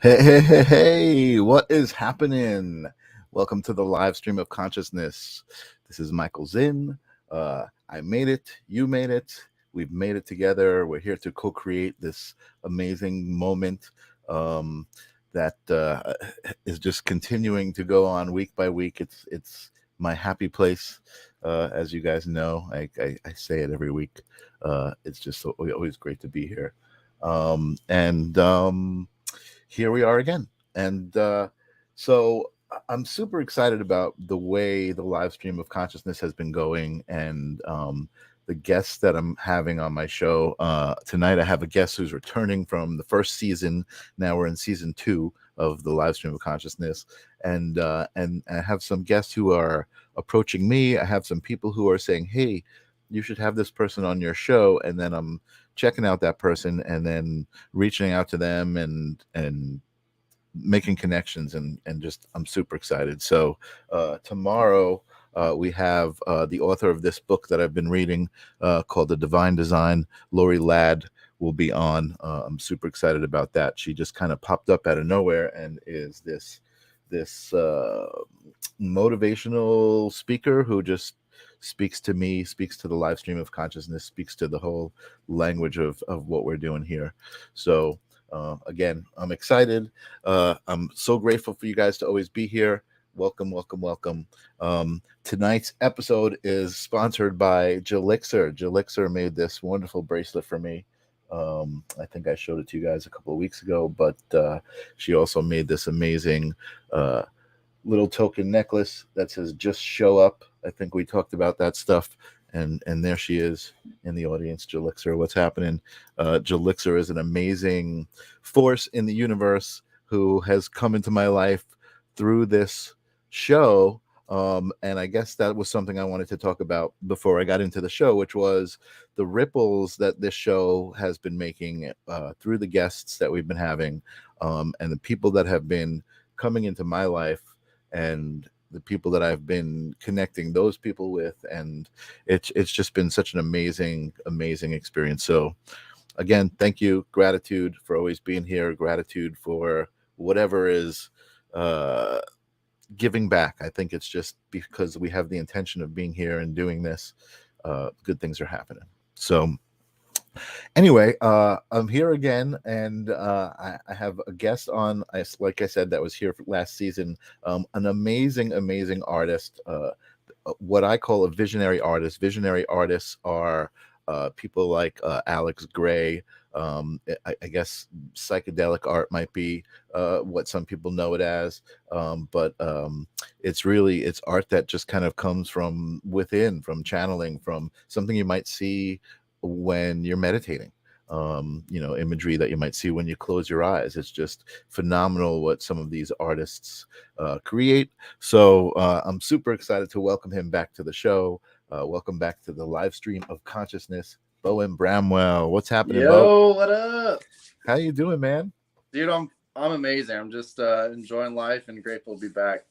Hey, what is happening? Welcome to the live stream of consciousness. This is Michael Zinn. I made it. You made it. We've made it together. We're here to co-create this amazing moment um, that is just continuing to go on week by week. It's my happy place, as you guys know. I say it every week. It's just always great to be here. And Here we are again. And so I'm super excited about the way the live stream of consciousness has been going and the guests that I'm having on my show. Tonight, I have a guest who's returning from the first season. Now we're in season 2 of the live stream of consciousness. And I have some guests who are approaching me. I have some people who are saying, hey, you should have this person on your show. And then I'm checking out that person and then reaching out to them and making connections and just I'm super excited. So tomorrow we have the author of this book that I've been reading called The Divine Design, Lori Ladd, will be on. I'm super excited about that. She just kind of popped up out of nowhere and is this motivational speaker who just speaks to me, speaks to the live stream of consciousness, speaks to the whole language of what we're doing here. So again, I'm excited. I'm so grateful for you guys to always be here. Welcome, welcome, welcome. Tonight's episode is sponsored by Jelixer. Jelixer made this wonderful bracelet for me. I think I showed it to you guys a couple of weeks ago, but she also made this amazing little token necklace that says "Just Show Up." I think we talked about that stuff, and there she is in the audience. Jelixer, what's happening? Jelixer is an amazing force in the universe who has come into my life through this show. And I guess that was something I wanted to talk about before I got into the show, which was the ripples that this show has been making through the guests that we've been having, and the people that have been coming into my life, and the people that I've been connecting those people with, and it's just been such an amazing experience. So again, thank you, gratitude for always being here, gratitude for whatever is giving back. I think it's just because we have the intention of being here and doing this, good things are happening. So anyway, I'm here again, and I have a guest on. Like I said, that was here for last season. An amazing artist. What I call a visionary artist. Visionary artists are people like Alex Gray. I guess psychedelic art might be what some people know it as, but it's art that just kind of comes from within, from channeling, from something you might see when you're meditating. Imagery that you might see when you close your eyes. It's just phenomenal what some of these artists create. So I'm super excited to welcome him back to the show. Welcome back to the live stream of consciousness, Bowen Bramwell. What's happening, Bo? Yo, what up? How you doing, man? Dude, I'm amazing. I'm just enjoying life and grateful to be back.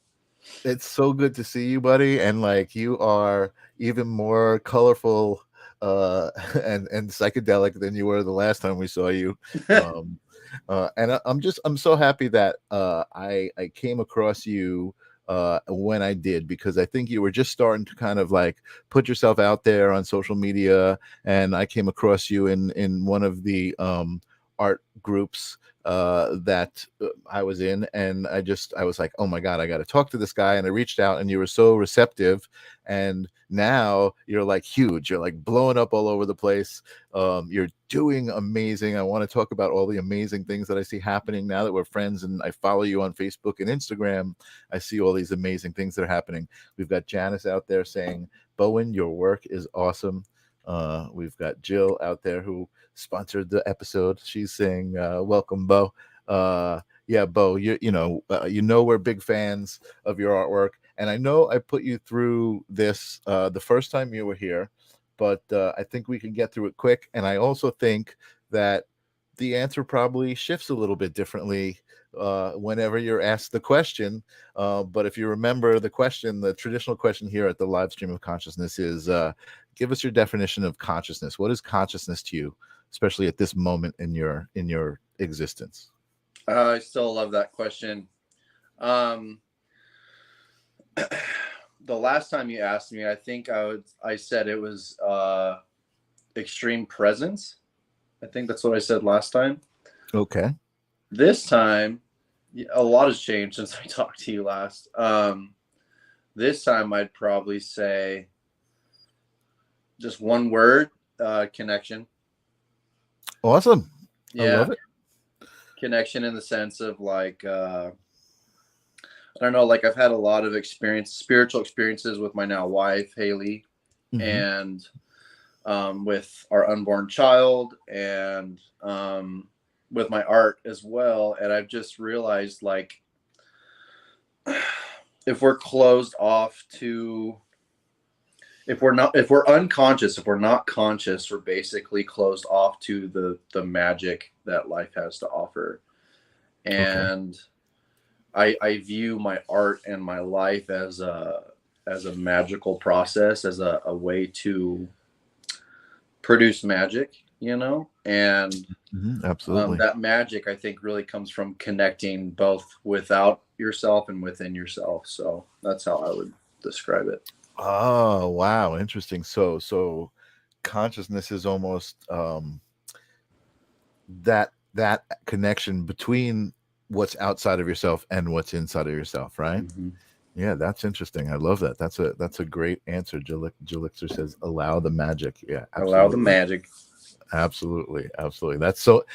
It's so good to see you, buddy. And like you are even more colorful and psychedelic than you were the last time we saw you. Um, and I'm so happy that I came across you when I did, because I think you were just starting to kind of like put yourself out there on social media, and I came across you in one of the art groups that I was in, and I was like, oh my God, I got to talk to this guy. And I reached out, and you were so receptive, and now you're like huge. You're like blowing up all over the place. You're doing amazing. I want to talk about all the amazing things that I see happening now that we're friends, and I follow you on Facebook and Instagram. I see all these amazing things that are happening. We've got Janice out there saying, Bowen, your work is awesome. We've got Jill out there who sponsored the episode. She's saying, welcome, Bo. Yeah, Bo, you know we're big fans of your artwork, and I know I put you through this the first time you were here, but I think we can get through it quick. And I also think that the answer probably shifts a little bit differently whenever you're asked the question. But if you remember the question, the traditional question here at the live stream of consciousness is, give us your definition of consciousness. What is consciousness to you, especially at this moment in your existence? I still love that question. Um, the last time you asked me, I think I said it was extreme presence. I think that's what I said last time. Okay. This time, a lot has changed since I talked to you last. This time, I'd probably say just one word: connection. Awesome. I Yeah, love it. connection in the sense of like I don't know, like I've had a lot of spiritual experiences with my now wife Haley, Mm-hmm. and with our unborn child, and with my art as well. And I've just realized, like, if we're closed off to, if we're unconscious, if we're not conscious, we're basically closed off to the magic that life has to offer. Okay. And I view my art and my life as a magical process, as a way to produce magic, you know. And Mm-hmm. Absolutely. that magic, I think, really comes from connecting both without yourself and within yourself. So that's how I would describe it. Oh, wow. Interesting. So consciousness is almost that connection between what's outside of yourself and what's inside of yourself, right? Mm-hmm. Yeah, that's interesting. I love that. That's a great answer. Jilixer says, "Allow the magic." Yeah, Allow the absolutely, magic. absolutely, absolutely.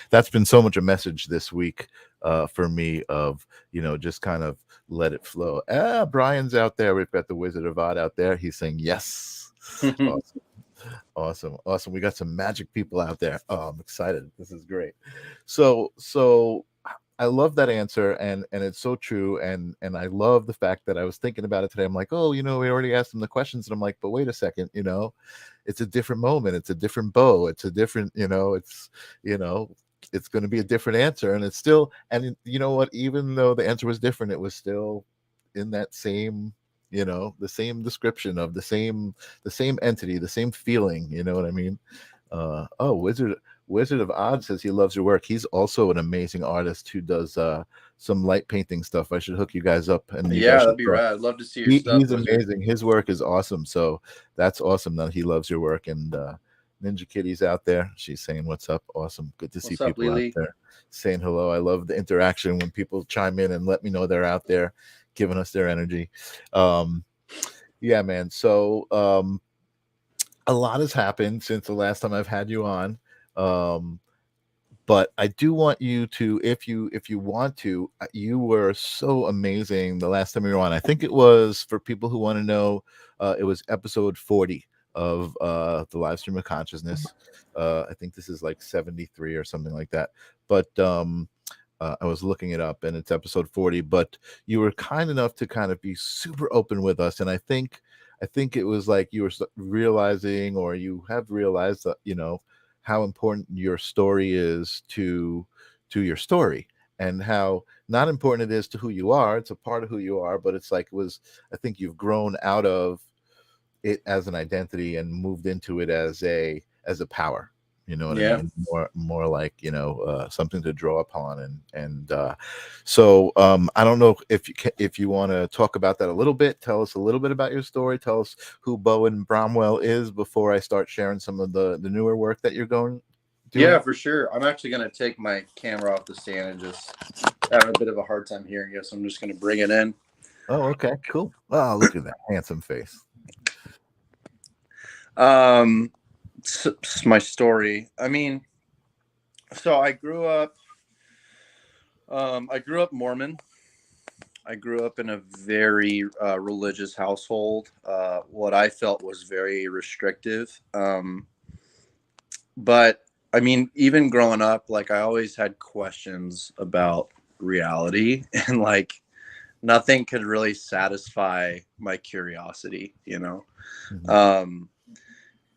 That's been so much a message this week for me of just kind of let it flow. Brian's out there. We've got the Wizard of Oz out there. He's saying yes. Awesome, awesome, awesome. We got some magic people out there. Oh, I'm excited. This is great. So I love that answer, and it's so true, and I love the fact that I was thinking about it today. I'm like, oh, we already asked them the questions, and I'm like, but wait a second, it's a different moment, it's a different bow, it's a different, you know, it's going to be a different answer, and it's still, and you know what? Even though the answer was different, it was still in that same, the same description of the same entity, the same feeling. You know what I mean? Oh, Wizard of Oz says he loves your work. He's also an amazing artist who does some light painting stuff. I should hook you guys up, and you Yeah, guys that'd should be talk. rad. I'd love to see your stuff, He's Wizard. amazing. His work is awesome. So that's awesome that he loves your work. And Ninja Kitty's out there. She's saying what's up. Awesome. Good to see What's up, people out Lily? there saying hello. I love the interaction when people chime in and let me know they're out there giving us their energy. Um, yeah, man. So a lot has happened since the last time I've had you on. Um, but I do want you to, if you want to, you were so amazing the last time you were on. I think it was, for people who want to know, it was episode 40 of the live stream of consciousness. I think this is like 73 or something like that. But I was looking it up, and it's episode 40. But you were kind enough to kind of be super open with us, and I think it was like you were realizing, or you have realized that how important your story is to your story, and how not important it is to who you are. It's a part of who you are, but it's like, I think you've grown out of it as an identity and moved into it as a power. You know what I Yeah. mean? More like, something to draw upon. And I don't know if you want to talk about that a little bit. Tell us a little bit about your story. Tell us who Bowen Bromwell is before I start sharing some of the newer work that you're Yeah, doing. for sure. I'm actually going to take my camera off the stand and just having a bit of a hard time hearing you. So I'm just going to bring it in. Oh, okay, cool. Oh, look at that handsome face. It's my story. I mean, so I grew up Mormon. I grew up in a very religious household. What I felt was very restrictive. But I mean, even growing up, like I always had questions about reality, and like nothing could really satisfy my curiosity, you know. Mhm. Um,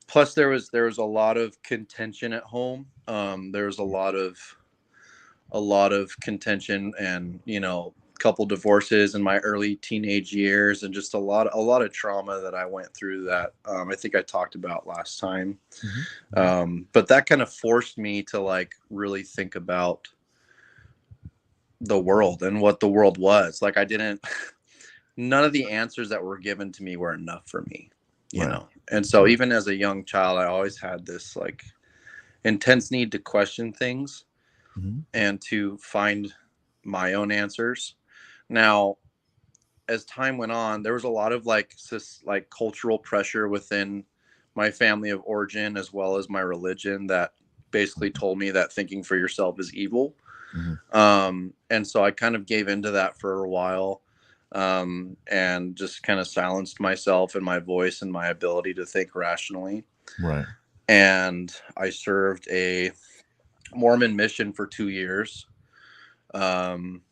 Plus, there was a lot of contention at home. There was a lot of contention, and couple divorces in my early teenage years, and just a lot of trauma that I went through that I think I talked about last time. Mhm. Mhm. But that kind of forced me to like really think about the world and what the world was. Like I didn't, none of the answers that were given to me were enough for me, you Right. know? And so Right. even as a young child, I always had this like intense need to question things Mhm. and to find my own answers. Now, as time went on, there was a lot of like cultural pressure within my family of origin as well as my religion that basically told me that thinking for yourself is evil. Mhm. And so I kind of gave into that for a while, and just kind of silenced myself and my voice and my ability to think rationally. Right. And I served a Mormon mission for 2 years. Um,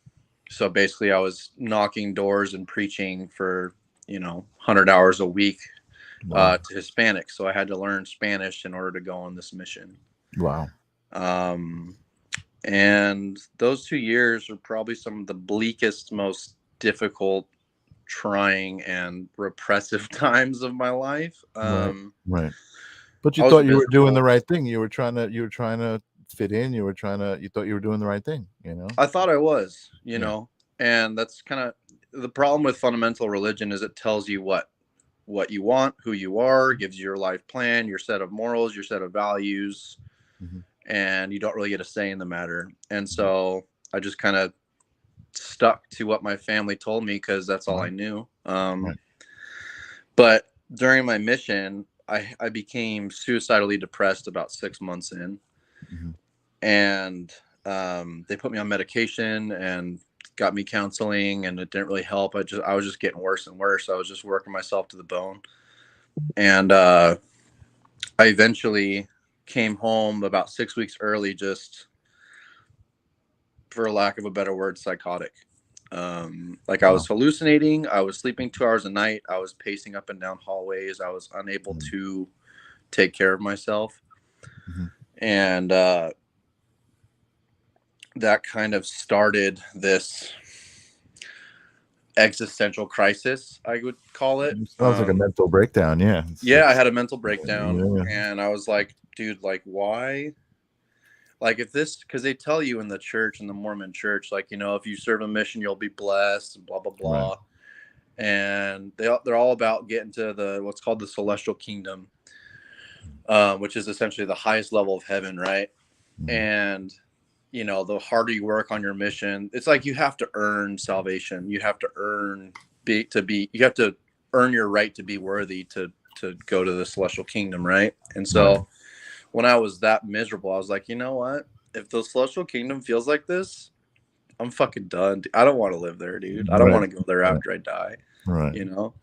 so basically, I was knocking doors and preaching for 100 hours a week Wow. to Hispanics. So I had to learn Spanish in order to go on this mission. Wow. Um, and those 2 years are probably some of the bleakest, most difficult, trying, and repressive times of my life. Right. Right. But you I was thought you were doing the miserable. right thing. You were trying to fit in. You thought you were doing the right thing, you know? I thought I was, Yeah. and that's kind of the problem with fundamental religion is it tells you what you want, who you are, gives you your life plan, your set of morals, your set of values, Mhm. and you don't really get a say in the matter. And Mhm. so I just kind of stuck to what my family told me because that's all I Right. knew. Right. But during my mission, I became suicidally depressed about 6 months in, Mhm. and they put me on medication and got me counseling, and it didn't really help. I was just getting worse and worse. I was just working myself to the bone, and I eventually came home about 6 weeks early, just for lack of a better word, psychotic. Like I was Wow. hallucinating. I was sleeping 2 hours a night. I was pacing up and down hallways. I was unable Mhm. to take care of myself. Mhm. And that kind of started this existential crisis, I would call it. Sounds like a mental breakdown, yeah. Yeah, I had a mental breakdown, Yeah. and I was like, dude, like, why? Like, if this, because they tell you in the church, in the Mormon church, like, if you serve a mission, you'll be blessed, and blah, blah, Right. blah. And they're all about getting to the what's called the celestial kingdom, which is essentially the highest level of heaven, right? Mhm. And the harder you work on your mission, it's like you have to earn salvation. You have to earn you have to earn your right to be worthy to go to the celestial kingdom, right? And Right. so when I was that miserable, I was like, you know what? If the celestial kingdom feels like this, I'm fucking done. I don't want to live there, dude. I don't Right. want to go there Right. after I die, Right. you know?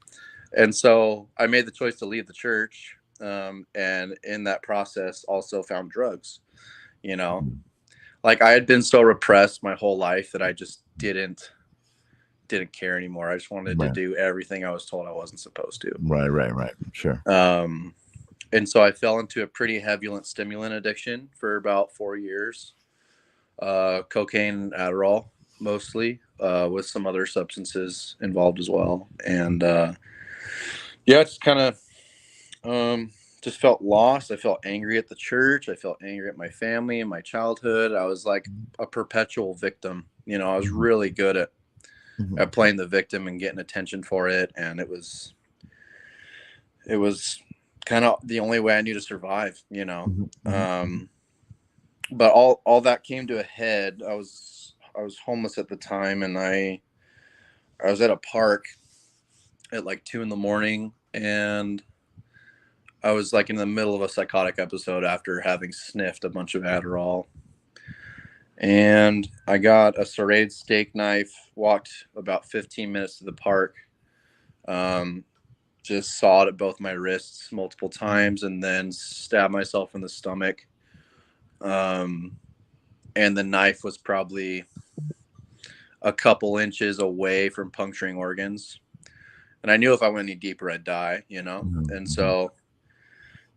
And so I made the choice to leave the church. And in that process, also found drugs, you know? Mhm. Like I had been so repressed my whole life that I just didn't care anymore. I just wanted to Right. do everything I was told I wasn't supposed to. Right. Right. Right. Sure. Um, and so I fell into a pretty heavy stimulant addiction for about 4 years. Cocaine and Adderall mostly, with some other substances involved as well. And yeah, it's kind of just felt lost. I felt angry at the church. I felt angry at my family and my childhood. I was like a perpetual victim. I was Mhm. really good at Mhm. playing the victim and getting attention for it, and it was kind of the only way I knew to survive. Mhm. Mhm. Mhm. But all that came to a head. I was homeless at the time, and I was at a park at like 2 in the morning, and I was like in the middle of a psychotic episode after having sniffed a bunch of Adderall. And I got a serrated steak knife, walked about 15 minutes to the park, um, just sawed at both my wrists multiple times, and then stabbed myself in the stomach. Um, and the knife was probably a couple inches away from puncturing organs. And I knew if I went any deeper, I'd die. Mhm. And Mhm. so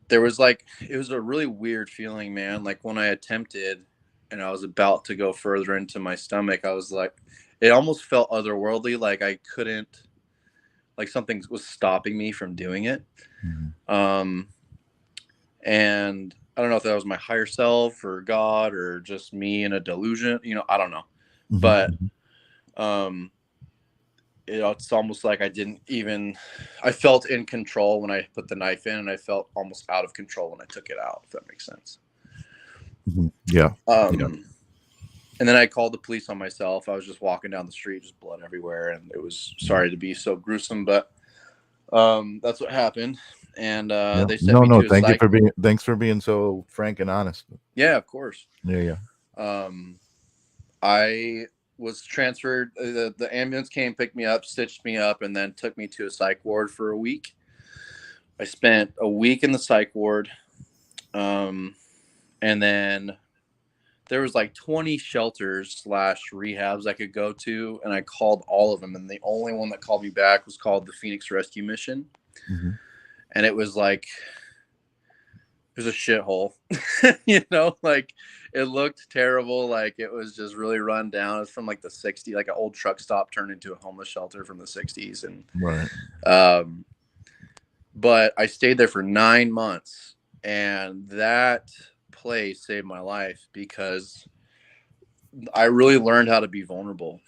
it was a really weird feeling, man. Like when I attempted and I was about to go further into my stomach, I was like, it almost felt otherworldly. Like I couldn't, like something was stopping me from doing it. Mhm. Um, and I don't know if that was my higher self or God or just me in a delusion. I don't know. but it's almost like I felt in control when I put the knife in, and I felt almost out of control when I took it out, if that makes sense. Yeah. And then I called the police on myself. I was just walking down the street, just blood everywhere, and it was sorry to be so gruesome, but that's what happened. And they sent me to a psych. Thanks for being so frank and honest. Yeah, of course. Yeah. I was transferred. The ambulance came, picked me up, stitched me up, and then took me to a psych ward for a week. I spent a week in the psych ward. And then there was like 20 shelters / rehabs I could go to. And I called all of them. And the only one that called me back was called the Phoenix Rescue Mission. And it was like, it was a shithole, like it looked terrible. Like it was just really run down. It's from like the 60s, like an old truck stop turned into a homeless shelter from the 60s. And, but I stayed there for 9 months, and that place saved my life because I really learned how to be vulnerable.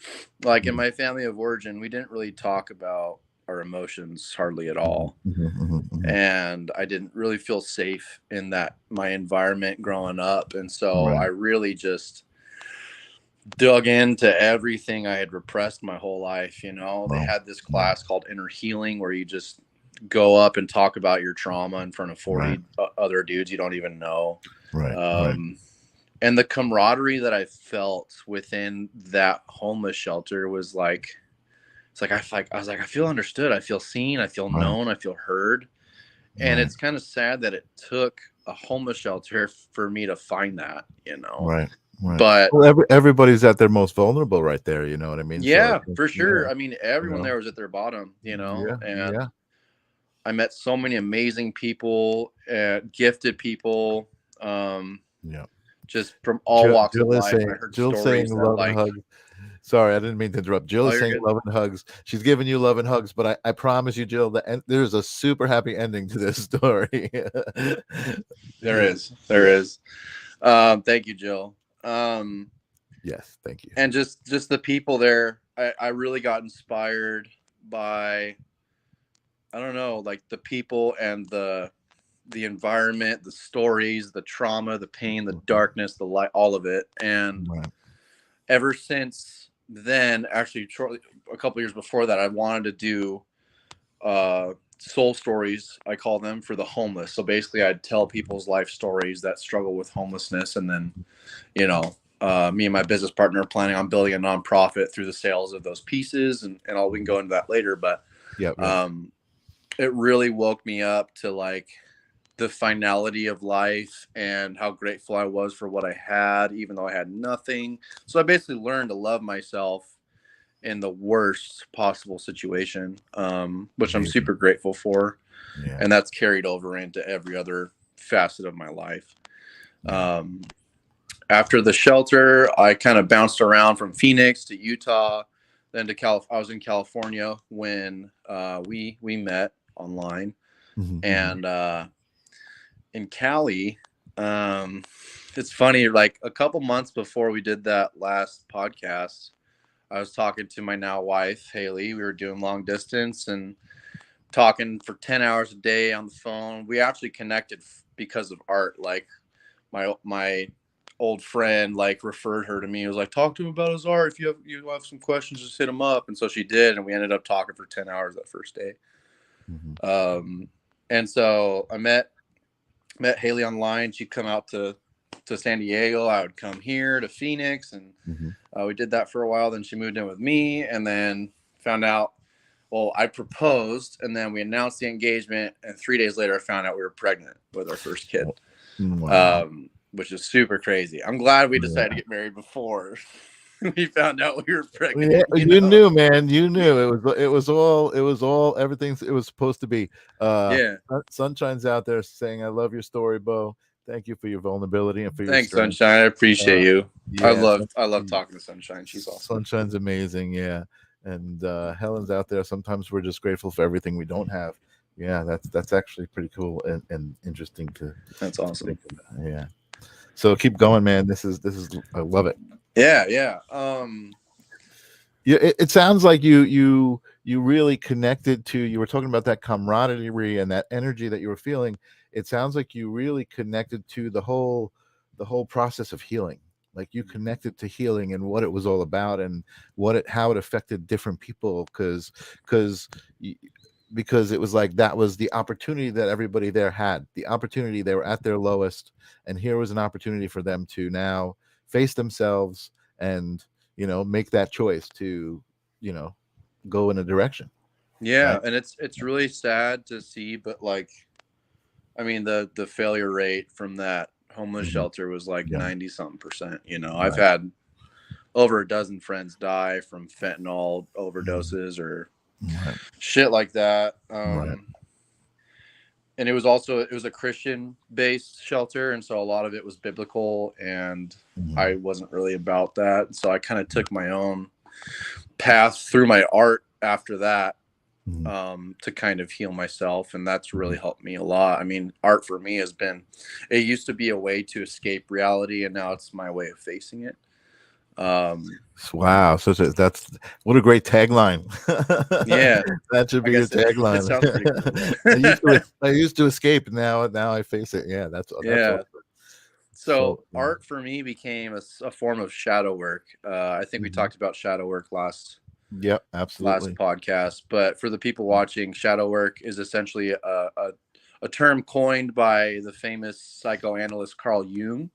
Like in my family of origin, we didn't really talk about our emotions hardly at all. And I didn't really feel safe in my environment growing up. And so I really just dug into everything I had repressed my whole life. They had this class called Inner Healing where you just go up and talk about your trauma in front of 40 other dudes you don't even know. And the camaraderie that I felt within that homeless shelter was like, I was like, I feel understood. I feel seen. I feel known. I feel heard. And it's kind of sad that it took a homeless shelter for me to find that, But everybody's at their most vulnerable right there. You know what I mean? Yeah, for sure. I mean, everyone there was at their bottom, and I met so many amazing people, gifted people, just from all walks of life. I heard stories love and hugs. Sorry, I didn't mean to interrupt. Jill is saying love and hugs. She's giving you love and hugs, but I promise you, Jill, there's a super happy ending to this story. There is. Thank you, Jill. Yes, thank you. And just the people there, I really got inspired by, I don't know, like the people and the environment, the stories, the trauma, the pain, the darkness, the light, all of it. And ever since then, actually shortly a couple years before that, I wanted to do soul stories, I call them, for the homeless. So basically I'd tell people's life stories that struggle with homelessness, and then me and my business partner are planning on building a nonprofit through the sales of those pieces, and we can go into that later. But it really woke me up to like the finality of life and how grateful I was for what I had, even though I had nothing. So I basically learned to love myself in the worst possible situation, which I'm super grateful for. And that's carried over into every other facet of my life. After the shelter, I kind of bounced around from Phoenix to Utah, then to I was in California when we met online. And in Cali, it's funny, like a couple months before we did that last podcast, I was talking to my now wife, Haley. We were doing long distance and talking for 10 hours a day on the phone. We actually connected because of art. Like my old friend like referred her to me. He was like, talk to him about his art. If you have some questions, just hit him up. And so she did, and we ended up talking for 10 hours that first day. And so I met Haley online. She'd come out to San Diego. I would come here to Phoenix, and we did that for a while. Then she moved in with me, and then found out, well, I proposed, and then we announced the engagement, and 3 days later I found out we were pregnant with our first kid. Which is super crazy. I'm glad we decided to get married before we found out we were pregnant. You knew, man. You knew it was all everything it was supposed to be. Sunshine's out there saying, I love your story, Bo. Thank you for your vulnerability and for your strength. Sunshine. I appreciate you. I love talking to Sunshine. She's awesome. Sunshine's amazing. Yeah. And Helen's out there. Sometimes we're just grateful for everything we don't have. Yeah, that's actually pretty cool and interesting to. That's awesome. Yeah. So keep going, man. This is I love it. Yeah. Yeah, it sounds like you really connected to. You were talking about that camaraderie and that energy that you were feeling. It sounds like you really connected to the whole process of healing. Like you connected to healing and what it was all about, and how it affected different people, because because it was like that was the opportunity that everybody there had. The opportunity, they were at their lowest, and here was an opportunity for them to now face themselves and make that choice to you know go in a direction, Yeah, right? and it's really sad to see, but like, I mean, the failure rate from that homeless Mhm. shelter was like Yeah. 90 something percent. You know, I've Right. had over a dozen friends die from fentanyl Mhm. overdoses or Right. shit like that. Right. And it was a Christian based shelter, and so a lot of it was biblical, and I Mhm. wasn't really about that. So I kind of took my own path through my art after that, Mhm. to kind of heal myself, and that's really Mhm. helped me a lot. I mean, art for me has been, it used to be a way to escape reality, and now it's my way of facing it. Um, Wow, that's what a great tagline. yeah, That should I be your guess it tagline. sounds pretty cool. I used to Yeah. I used to escape, now I face it. Yeah, that's Yeah. awesome. So So art for me became a form of shadow work. I think we mhm. talked about shadow work Yep, last absolutely. podcast, but for the people watching, shadow work is essentially a term coined by the famous psychoanalyst Carl Jung.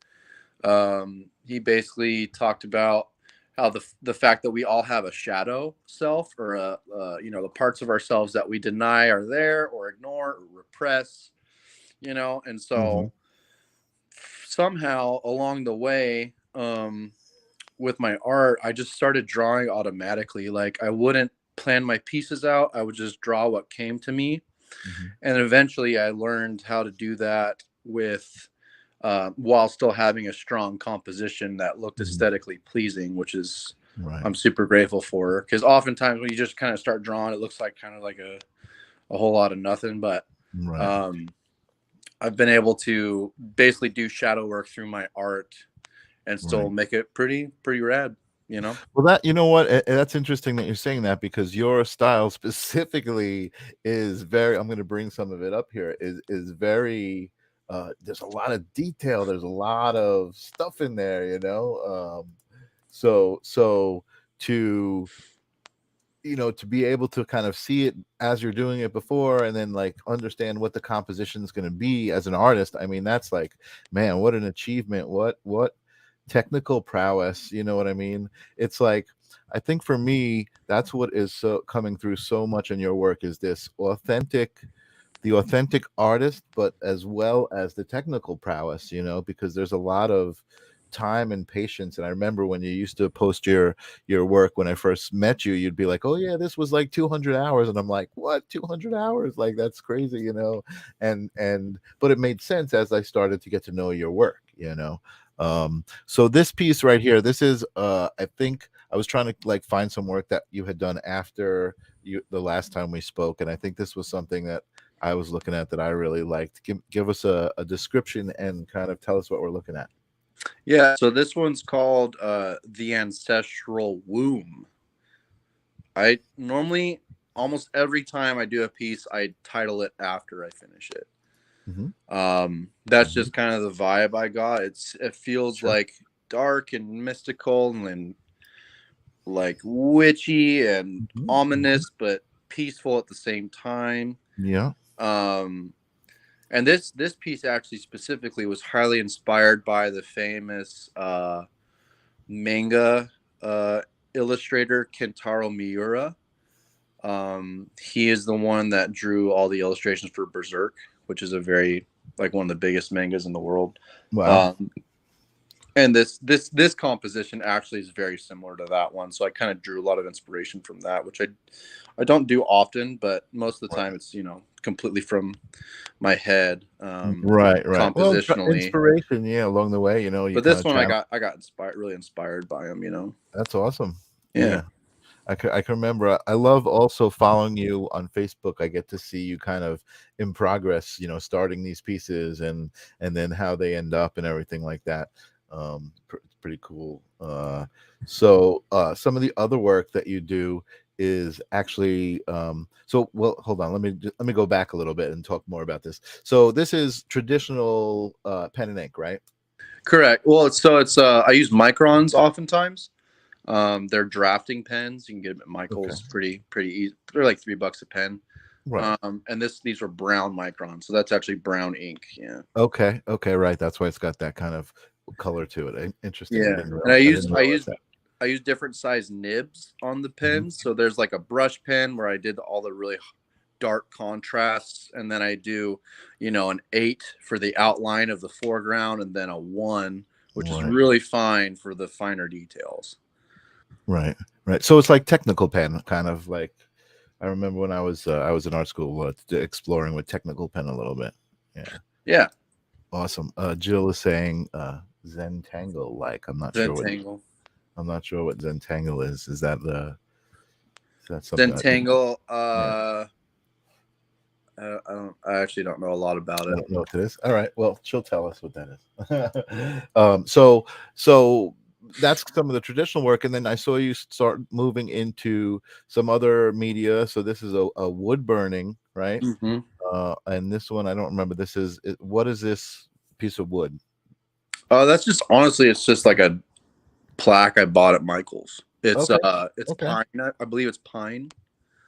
He basically talked about how the fact that we all have a shadow self, or the parts of ourselves that we deny are there or ignore or repress, and Mhm. so somehow along the way, with my art, I just started drawing automatically. Like I wouldn't plan my pieces out, I would just draw what came to me, Mhm. and eventually I learned how to do that with, while still having a strong composition that looked Mhm. aesthetically pleasing, which is, Right. I'm super grateful for, because oftentimes when you just kind of start drawing, it looks like kind of like a whole lot of nothing. But Right. um, I've been able to basically do shadow work through my art and still Right. make it pretty rad, you know. Well, you know what? That's interesting that you're saying that, because your style specifically is very. I'm going to bring some of it up here. Is very. There's a lot of detail. There's a lot of stuff in there. So to to be able to kind of see it as you're doing it before, and then like understand what the composition is going to be as an artist. I mean, that's like, man, what an achievement. What technical prowess, you know what I mean? It's like, I think for me, that's what is so coming through so much in your work, is this authentic artist, but as well as the technical prowess, because there's a lot of time and patience. And I remember when you used to post your work, when I first met you, you'd be like, "Oh yeah, this was like 200 hours." And I'm like, "What? 200 hours? Like that's crazy." And but it made sense as I started to get to know your work. So this piece right here, this is I think I was trying to like find some work that you had done after the last time we spoke, and I think this was something that I was looking at that I really liked. Give us a description and kind of tell us what we're looking at. Yeah, so this one's called The Ancestral Womb. I normally, almost every time I do a piece, I title it after I finish it. Hmm. That's Hmm. just kind of the vibe I got. It feels Sure. like dark and mystical and like witchy and Hmm. Hmm. ominous, but peaceful at the same time. Yeah. Um, and this piece actually specifically was highly inspired by the famous manga uh, illustrator Kentaro Miura. He is the one that drew all the illustrations for Berserk, which is a very, like, one of the biggest mangas in the world. Wow. Um, and this composition actually is very similar to that one, so I kind of drew a lot of inspiration from that, which I don't do often, but most of the time Right. it's completely from my head, Right. Right. Well, compositionally. inspiration. Yeah, along the way, you But kind this of one channel. I got inspired, really inspired by him. That's awesome. Yeah. Yeah. I can remember. I love also following you on Facebook. I get to see you kind of in progress, starting these pieces and then how they end up and everything like that. pretty cool. So some of the other work that you do is actually so well, hold on, let me go back a little bit and talk more about this. So this is traditional pen and ink, right? Correct. Well, it's I use microns oftentimes. They're drafting pens. You can get them at Okay. Michael's pretty easy. They're like $3 a pen. Right. And these are brown microns, so that's actually brown ink. Yeah. Okay. Okay. Right. That's why it's got that kind of color to it. Interesting. Yeah. And I didn't realize that. I use different size nibs on the Mhm. pens. So there's like a brush pen where I did all the really dark contrasts, and then I do, an 8 for the outline of the foreground, and then a 1, which is Right. really fine for the finer details. Right. Right. So it's like technical pen, kind of like I remember when I was in art school exploring with technical pen a little bit. Yeah. Yeah. Awesome. Jill is saying Zentangle. Like Zentangle. I'm not sure what Zentangle is. Is that something? Zentangle. Yeah. I actually don't know a lot about I it. don't know what it is. All right. Well, she'll tell us what that is. So that's some of the traditional work, and then I saw you start moving into some other media. So this is a wood burning, right? Mm-hmm. And this one I don't remember. What is this piece of wood? That's just honestly, it's just like a plaque I bought at Michael's. Okay. It's Okay. pine. I believe it's pine.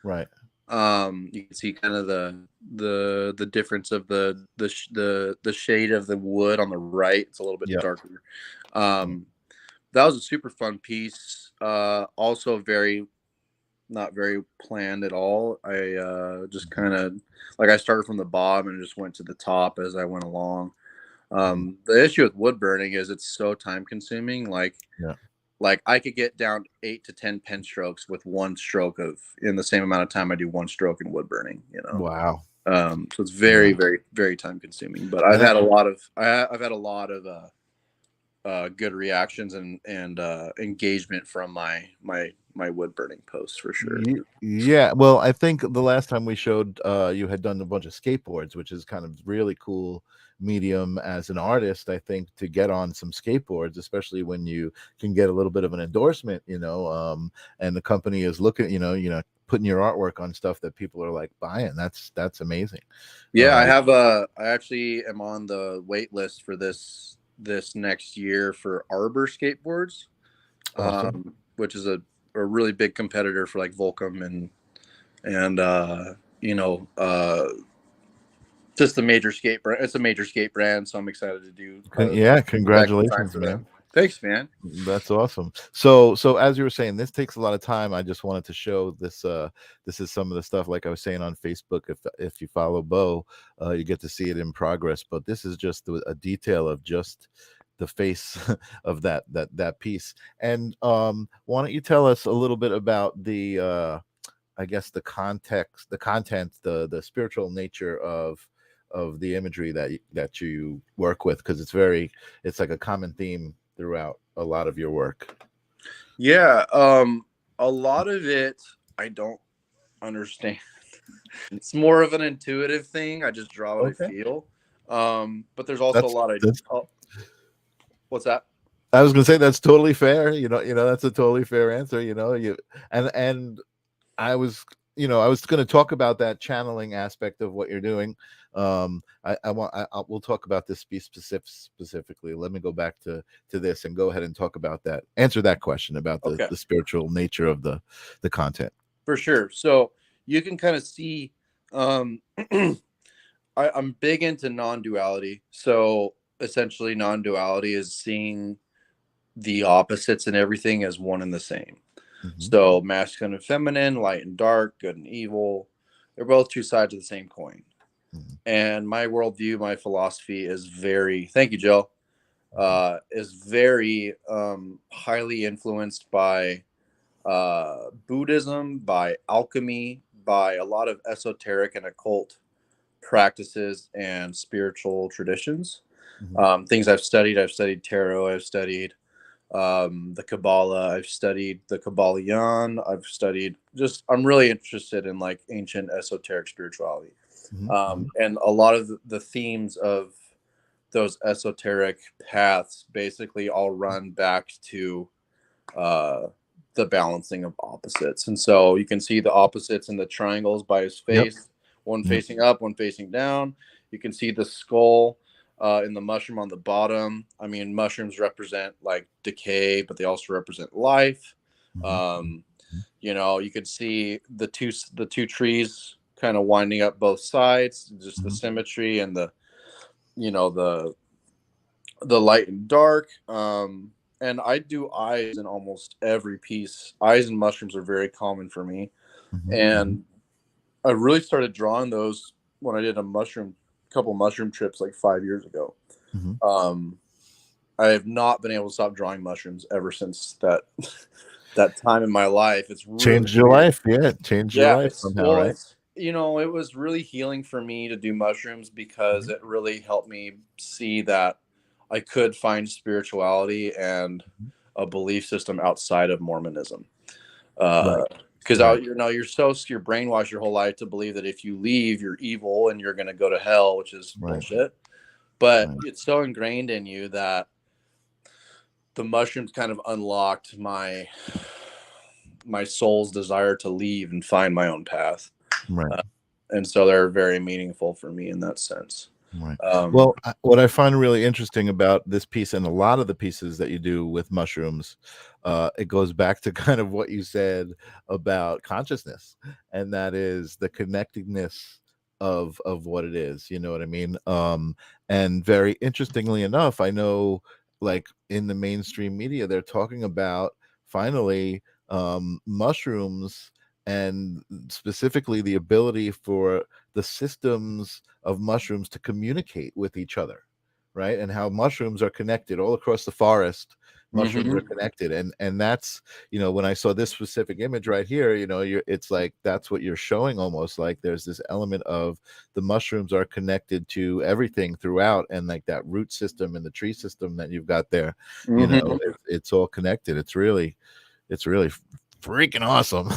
Right. You can see kind of the difference of the shade of the wood on the right. It's a little bit Yeah. darker. That was a super fun piece. Also very not very planned at all. I just kind of like I started from the bottom and just went to the top as I went along. The issue with wood burning is it's so time consuming. Yeah. Like I could get down 8 to 10 pen strokes with one stroke of in the same amount of time I do one stroke in wood burning. Wow. So it's very, very, very time consuming. But I've had a lot of good reactions and engagement from my wood burning posts for sure. Yeah, well, I think the last time we showed you had done a bunch of skateboards, which is kind of really cool medium as an artist, I think, to get on some skateboards, especially when you can get a little bit of an endorsement, and the company is looking, putting your artwork on stuff that people are like buying. That's amazing. Yeah, I actually am on the wait list for this next year for Arbor skateboards, Awesome. which is a really big competitor for like Volcom and just the major skate brand. It's a major skate brand, so I'm excited to do Yeah, back in time congratulations, for man. them. Thanks, man. That's awesome. So as you were saying, this takes a lot of time. I just wanted to show this. This is some of the stuff, like I was saying on Facebook. If you follow Bo, you get to see it in progress. But this is just a detail of just the face of that piece. And why don't you tell us a little bit about the I guess the context, the content, the spiritual nature of the imagery that you work with, because it's like a common theme throughout a lot of your work. Yeah, a lot of it I don't understand. It's more of an intuitive thing. I just draw what I Okay. feel. But there's also a That's lot of that's what's that? I was gonna say that's totally fair. That's a totally fair answer. And I was going to talk about that channeling aspect of what you're doing. We'll talk about this piece specifically. Let me go back to this and go ahead and talk about that. Answer that question about Okay. the spiritual nature of the content. For sure. So you can kind of see, I'm big into non-duality. So essentially, non-duality is seeing the opposites in everything as one and the same. Mm-hmm. So masculine and feminine, light and dark, good and evil, they're both two sides of the same coin. Mm-hmm. And my worldview, my philosophy is thank you, Joe, is very highly influenced by Buddhism, by alchemy, by a lot of esoteric and occult practices and spiritual traditions. Mm-hmm. Things I've studied tarot, I've studied the Kabbalah, I've studied the Kabbalion, I'm really interested in like ancient esoteric spirituality. Mm-hmm. And a lot of the themes of those esoteric paths basically all run back to uh, the balancing of opposites. And so you can see the opposites in the triangles by his Yep. face, one Yep. facing up, one facing down. You can see the skull in the mushroom on the bottom. I mean, mushrooms represent like decay, but they also represent life. Mm-hmm. Um, you could see the two trees kind of winding up both sides, just the Mm-hmm. symmetry and the light and dark. And I do eyes in almost every piece. Eyes and mushrooms are very common for me. Mm-hmm. And I really started drawing those when I did couple mushroom trips like 5 years ago. Mm-hmm. Um, I have not been able to stop drawing mushrooms ever since that that time in my life. It's really Changed your weird. life, yeah. Changed your Yeah, life it's somehow, well, right? it's it was really healing for me to do mushrooms because Mm-hmm. it really helped me see that I could find spirituality and a belief system outside of Mormonism. Right. Because Right. you're brainwashed your whole life to believe that if you leave, you're evil and you're going to go to hell, which is Right. bullshit. But Right. it's so ingrained in you that the mushrooms kind of unlocked my soul's desire to leave and find my own path. Right. Uh, and so they're very meaningful for me in that sense. Right. Um, Well, what I find really interesting about this piece and a lot of the pieces that you do with mushrooms, it goes back to kind of what you said about consciousness, and that is the connectedness of what it is. You know what I mean? And very interestingly enough, I know, like in the mainstream media, they're talking about finally mushrooms and specifically the ability for the systems of mushrooms to communicate with each other, right? And how mushrooms are connected all across the forest. Mushrooms are mhm. connected, and that's, when I saw this specific image right here, it's like that's what you're showing, almost like there's this element of the mushrooms are connected to everything throughout, and like that root system and the tree system that you've got there, Mhm. it's all connected. It's really freaking awesome.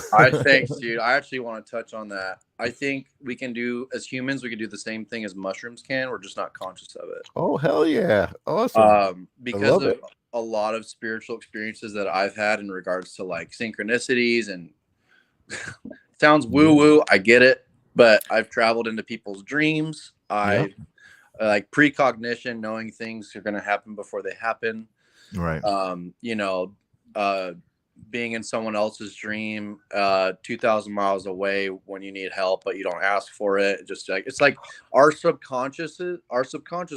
Thanks, dude. I actually want to touch on that. I think we can do, as humans, we can do the same thing as mushrooms can. We're just not conscious of it. Oh, hell yeah. Awesome. I Because love of it. a lot of spiritual experiences that I've had in regards to like synchronicities and sounds woo Yeah. woo. I get it, but I've traveled into people's dreams. Yeah. I like precognition, knowing things are going to happen before they happen. Right. um, you know, uh, being in someone else's dream, 2,000 miles away when you need help, but you don't ask for it. Just like, it's like our subconscious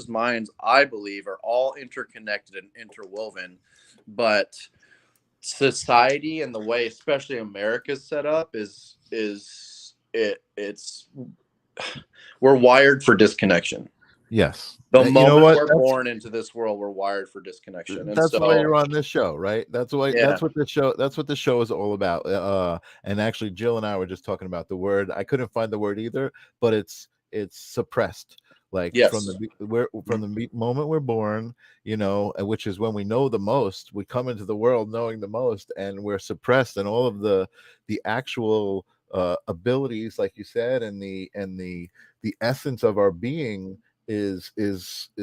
minds, I believe, are all interconnected and interwoven, but society and the way, especially America's set up it's we're wired for disconnection. Yes. The You know moment what? we're born into this world, we're wired for disconnection. And That's why so, you're on this show, right? yeah. That's what the show is all about. And actually Jill and I were just talking about the word. I couldn't find the word either, but it's suppressed. Like from Yes. the moment we're born, which is when we know the most. We come into the world knowing the most, and we're suppressed, and all of the actual abilities, like you said, and the essence of our being is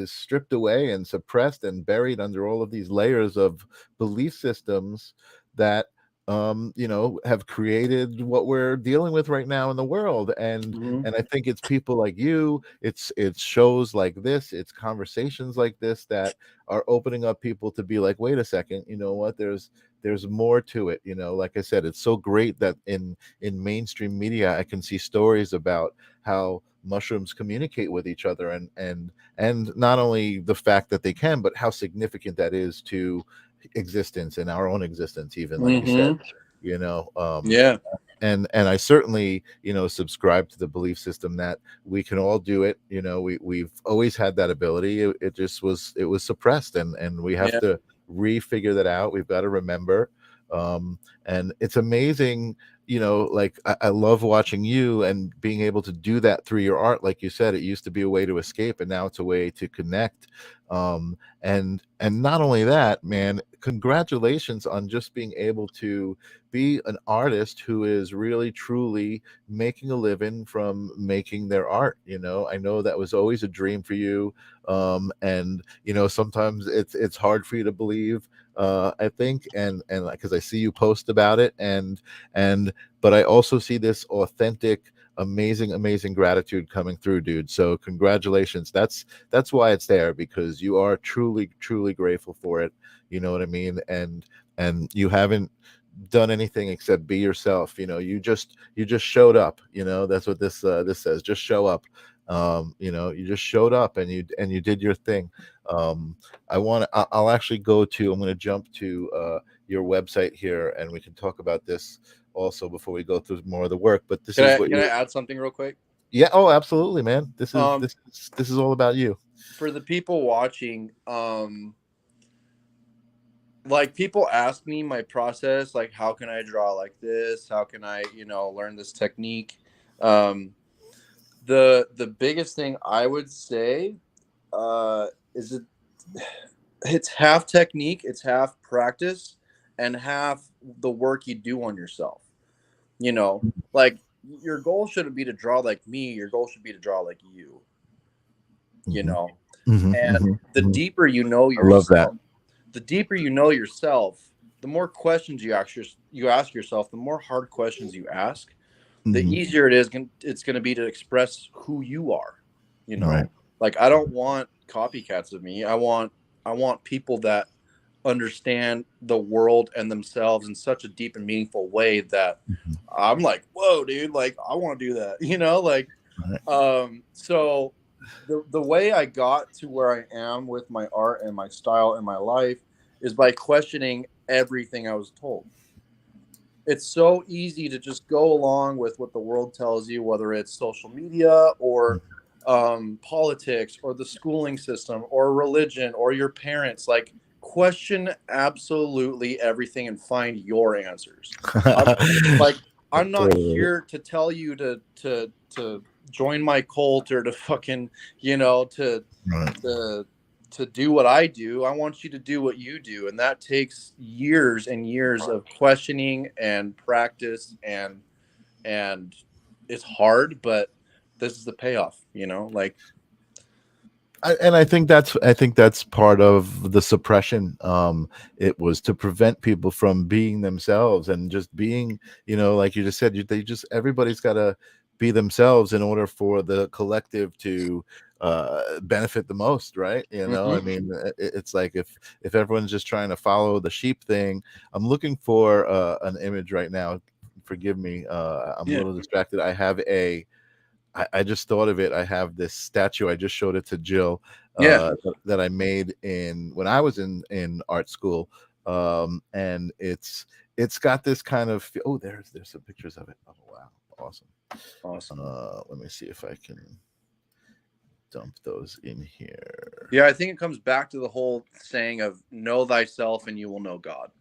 stripped away and suppressed and buried under all of these layers of belief systems that have created what we're dealing with right now in the world. and Mhm. and I think it's people like you, it's shows like this, it's conversations like this that are opening up people to be like, wait a second, you know what, there's more to it. Like I said, it's so great that in mainstream media I can see stories about how mushrooms communicate with each other, and not only the fact that they can, but how significant that is to existence and our own existence, even like you said. Mhm. you know um Yeah. and I certainly subscribe to the belief system that we can all do it. We've always had that ability. It was suppressed, and we have Yeah. to refigure that out. We've got to remember. And it's amazing. like I love watching you and being able to do that through your art. Like you said, it used to be a way to escape, and now it's a way to connect. And not only that, man, congratulations on just being able to be an artist who is really truly making a living from making their art. I know that was always a dream for you. And sometimes it's hard for you to believe, I think, and because I see you post about it, and but I also see this authentic, amazing gratitude coming through, dude. So congratulations. That's why it's there, because you are truly grateful for it. You know what I mean? And you haven't done anything except be yourself. You just showed up. That's what this says. Just show up. You just showed up, and you did your thing. um I'll actually I'm going to jump to your website here, and we can talk about this also before we go through more of the work. But this Can is I what can you I add something real quick? Yeah, oh, absolutely, man. This is Um, this this is all about you. for the people watching, like people ask me my process, like how can I draw like this? How can I, learn this technique? Um, the biggest thing I would say is it's half technique, it's half practice, and half the work you do on yourself. You know, like your goal shouldn't be to draw like me. Your goal should be to draw like you. You Hmm. know, Hmm. and Hmm. the Hmm. deeper you know I love that. yourself, the deeper you know yourself, the more questions you ask yourself, the more hard questions you ask, the Hmm. easier it's going to be to express who you are. You Right. know, like I don't want copycats of me. I want people that understand the world and themselves in such a deep and meaningful way that Mhm. I'm like, whoa, dude, like I want to do that. Like Right. so the way I got to where I am with my art and my style and my life is by questioning everything I was told. It's so easy to just go along with what the world tells you, whether it's social media or politics or the schooling system or religion or your parents. Like, question absolutely everything and find your answers. I'm, like, I'm not Totally. here to tell you to join my cult or to fucking, you know, Right. to to do what I do. I want you to do what you do, and that takes years and years of questioning and practice, and it's hard, but this is the payoff. Like And I think that's part of the suppression. It was to prevent people from being themselves and just being, like you just said, everybody's got to be themselves in order for the collective to benefit the most, right? I mhm. mean, it's like if everyone's just trying to follow the sheep thing. I'm looking for an image right now. Forgive me, I'm a Yeah, little distracted. I just thought of it. I have this statue. I just showed it to Jill, yeah. that I made when I was in art school, and it's got this kind of oh, there's some pictures of it. Oh wow, awesome. Awesome. Let me see if I can dump those in here. Yeah, I think it comes back to the whole saying of know thyself and you will know God.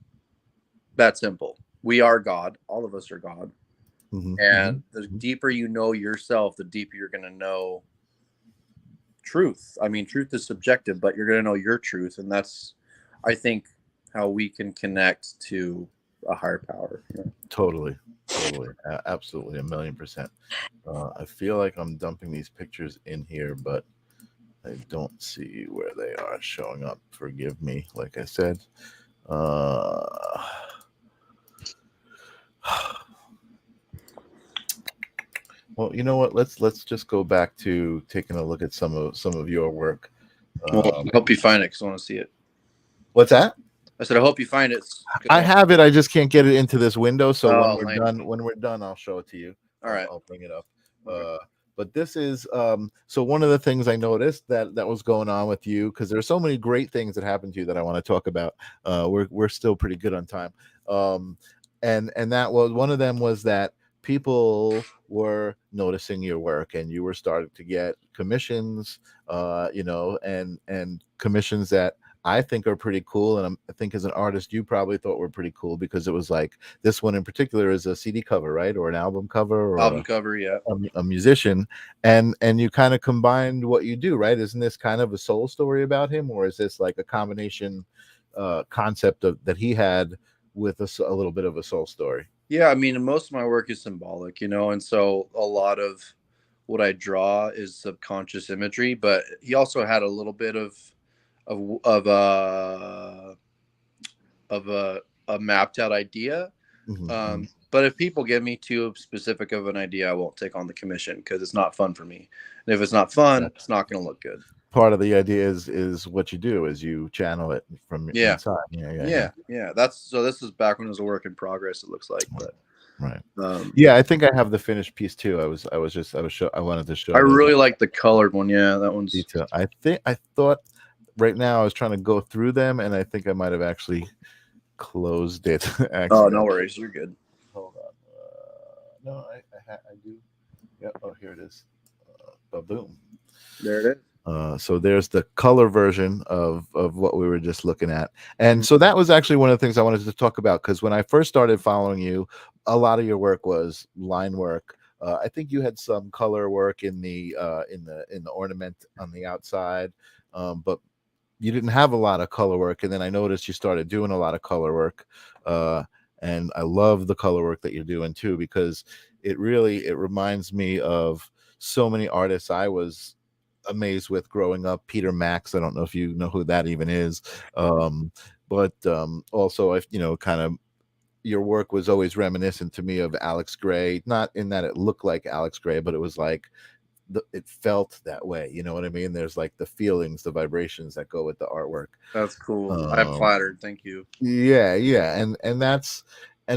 That simple. We are God. All of us are God. Hmm. Hmm. And the deeper you know yourself, the deeper you're going to know truth. I mean, truth is subjective, but you're going to know your truth. And that's, I think, how we can connect to a higher power. Totally, absolutely, 1,000,000%. I feel like I'm dumping these pictures in here, but I don't see where they are showing up. Forgive me. Like I said, uh, well, you know what? Let's just go back to taking a look at some of your work. Well, I Um, hope you find it because I want to see it. what's that? I said, I hope you find it because I I want have to it. see it. I just can't get it into this window. So when Oh, we're lame. done, I'll show it to you. All I'll right. I'll bring it up. Okay. Uh, but this is so one of the things I noticed that was going on with you, because there's so many great things that happened to you that I want to talk about. We're still pretty good on time. Um, and that was one of them, was that people were noticing your work, and you were starting to get commissions, and commissions that I think are pretty cool, and I think as an artist you probably thought were pretty cool because it was like this one in particular is a CD cover, right, or an album cover, or Album cover, yeah. a musician, and you kind of combined what you do, right? Isn't this kind of a soul story about him, or is this like a combination concept of that he had with a little bit of a soul story? Yeah, I mean, most of my work is symbolic, you know, and so a lot of what I draw is subconscious imagery. But he also had a little bit of of uh of a mapped out idea. Mm-hmm. But if people give me too specific of an idea, I won't take on the commission because it's not fun for me. And if it's not fun, it's not going to look good. Part of the idea is what you do is you channel it from Yeah. inside. Yeah. Yeah. That's so. This is back when it was a work in progress. It looks like, but Right. um, Yeah, I think I have the finished piece too. I wanted to show I those really like the colored one. Yeah, that one's. detail. I thought right now I was trying to go through them, and I think I might have actually closed it. Oh, no accidentally. worries. You're good. Hold on. No, I do. Yeah. Oh, here it is. Boom. There it is. So there's the color version of what we were just looking at, and Mhm. so that was actually one of the things I wanted to talk about because when I first started following you, a lot of your work was line work. I think you had some color work in the ornament on the outside, but you didn't have a lot of color work. And then I noticed you started doing a lot of color work, uh, and I love the color work that you're doing too because it reminds me of so many artists I was amazed with growing up. Peter Max, I don't know if you know who that even is, but also I kind of your work was always reminiscent to me of Alex Gray, not in that it looked like Alex Gray, but it was like it felt that way. You know what I mean? There's like the feelings, the vibrations that go with the artwork. That's cool. I'm Um, flattered. Thank you. yeah, and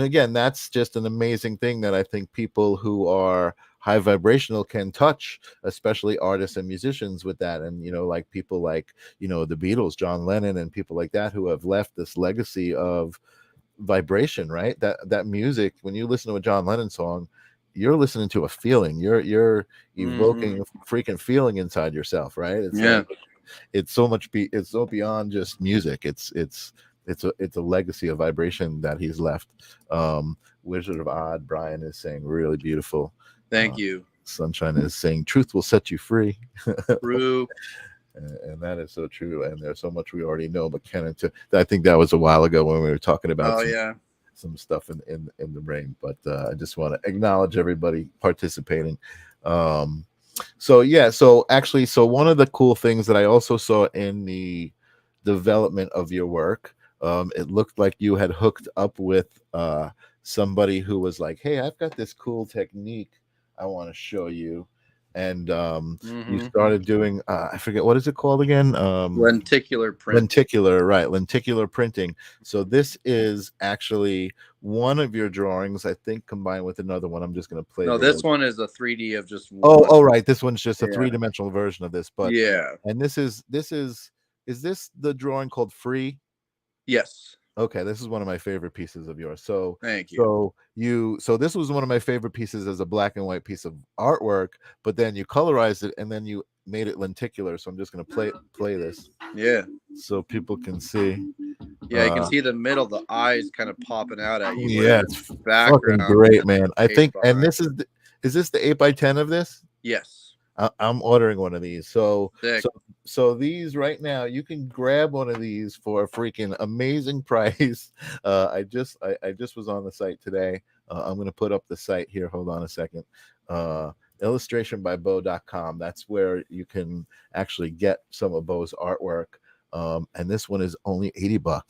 again, that's just an amazing thing that I think people who are high vibrational can touch, especially artists and musicians with that. And like people like the Beatles, John Lennon, and people like that who have left this legacy of vibration, right? That music, when you listen to a John Lennon song, you're listening to a feeling. You're Hmm. evoking a freaking feeling inside yourself, right? It's Yeah. like it's so beyond just music. It's a legacy of vibration that he's left. Wizard of Odd, Brian is saying really beautiful. Thank uh, you. Sunshine is saying truth will set you free. True. And that is so true. And there's so much we already know, but Kenan, I think that was a while ago when we were talking about Oh yeah. some stuff in the brain. But I just want to acknowledge everybody participating. um so yeah, so actually, so one of the cool things that I also saw in the development of your work, it looked like you had hooked up with somebody who was like, hey, I've got this cool technique I want to show you. And you Hmm. started doing I forget, what is it called again? Lenticular printing. Lenticular, right? Lenticular printing. So this is actually one of your drawings, I think, combined with another one. I'm just going to play No, the this little. one is a 3D of just Oh, one. oh, right. This one's just a Yeah. three-dimensional version of this, but Yeah. and is this the drawing called Free? Yes. Okay, this is one of my favorite pieces of yours. So, Thank you. so this was one of my favorite pieces as a black and white piece of artwork, but then you colorized it and then you made it lenticular. So I'm just going to play this Yeah. so people can see. Yeah. You can see the middle, the eyes kind of popping out at you, where Yeah, the it's fucking background great, man. I fades think, and behind. is this the 8x10 of this? Yes. I'm ordering one of these. Sick. So these right now, you can grab one of these for a freaking amazing price. I just was on the site today. I'm gonna put up the site here. Hold on a second. Illustrationbybo.com. That's where you can actually get some of Bo's artwork. And this one is only $80.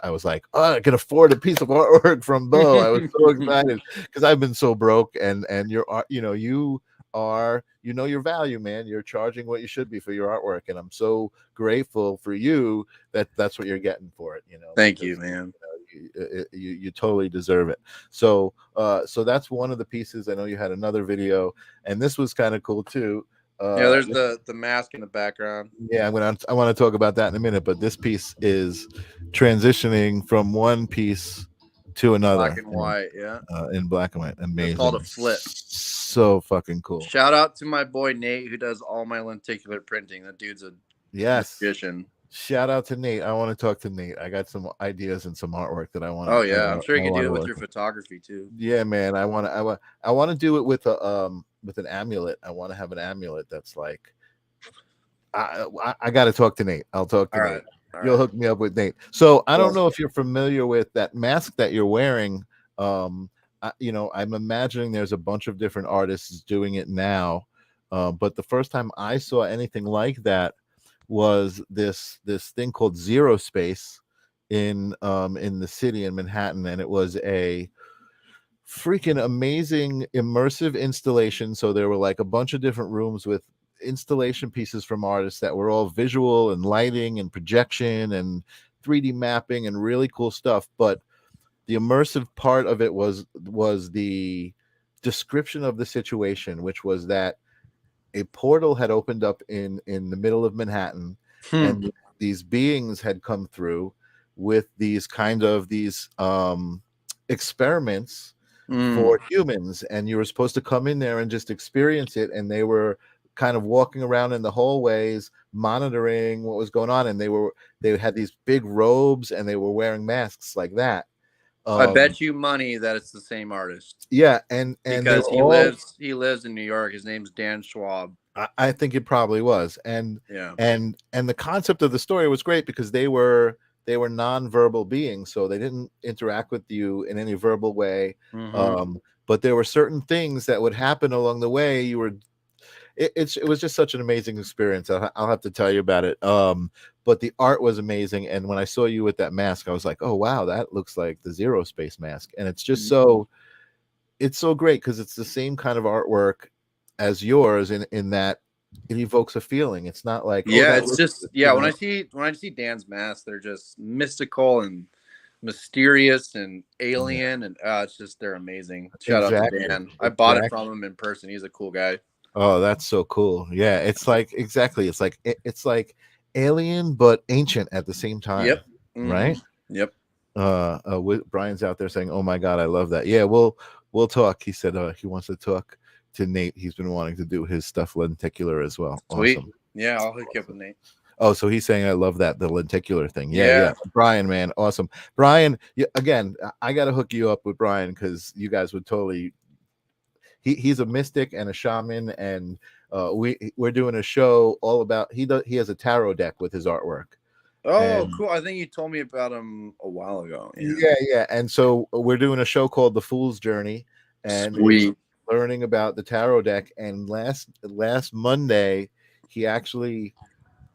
I was like, oh, I can afford a piece of artwork from Bo. I was so excited because I've been so broke, and your art, you are, your value, man. You're charging what you should be for your artwork, and I'm so grateful for you that that's what you're getting for it. Thank you, Because man. you totally deserve it. So that's one of the pieces. I know you had another video, and this was kind of cool too. Yeah. There's the mask in the background. Yeah, I want to talk about that in a minute, but this piece is transitioning from one piece to Black another and white. Yeah. in black and white. That's called Amazing. a flip. So fucking cool. Shout out to my boy Nate, who does all my lenticular printing. That dude's a Yes. magician. Shout out to Nate. I want to talk to Nate. I got some ideas and some artwork that I want Oh to. yeah, I'm sure I you can do want it to with work your with. photography too. Yeah, man. I want to do it with an amulet. I want to have an amulet that's like I got to talk to Nate. I'll talk to All Nate. right, all You'll right. hook me up with Nate. So I don't Well, know if you're familiar with that mask that you're wearing. I'm imagining there's a bunch of different artists doing it now. But the first time I saw anything like that was this thing called Zero Space in the city in Manhattan, and it was a freaking amazing immersive installation. So there were like a bunch of different rooms with installation pieces from artists that were all visual and lighting and projection and 3D mapping and really cool stuff. But the immersive part of it was the description of the situation, which was that a portal had opened up in the middle of Manhattan, hmm. and these beings had come through with these experiments Mm. for humans, and you were supposed to come in there and just experience it, and they were kind of walking around in the hallways monitoring what was going on, and they had these big robes and they were wearing masks like that. I um bet you money that it's the same artist yeah, and they because were all, he lives in New York. His name's Dan Schwab. I think it probably was. Yeah. And the concept of the story was great because they were nonverbal beings, so they didn't interact with you in any verbal way. Mm-hmm. But there were certain things that would happen along the way. It was just such an amazing experience. I'll have to tell you about it. But the art was amazing, and when I saw you with that mask, I was like, oh wow, that looks like the Zero Space mask, and it's so great because it's the same kind of artwork as yours in that it evokes a feeling. It's not like, oh, Yeah, that it's looks just good, yeah. When I see Dan's masks, they're just mystical and mysterious and Yeah, alien, and it's just they're amazing. Shout out to exactly, Dan. I bought it exactly. from him in person. He's a cool guy. Oh, that's so cool. Yeah, it's like exactly. It's like alien but ancient at the same time, Yep. Mm-hmm. right? Yep. Brian's out there saying, "Oh my god, I love that." Yeah, we'll talk. He said he wants to talk to Nate. He's been wanting to do his stuff lenticular as well. Sweet. Awesome. Yeah, I'll hook you up Awesome. with Nate. Oh, so he's saying I love that the lenticular thing. Yeah, yeah. Yeah. Brian, man, awesome. Brian, again, I got to hook you up with Brian because you guys would totally. He's a mystic and a shaman, and we're doing a show all about. He has a tarot deck with his artwork, Oh, and cool. I think you told me about him a while ago. Yeah. yeah. And so we're doing a show called The Fool's Journey, and it's Sweet. learning about the tarot deck. And last Monday, he actually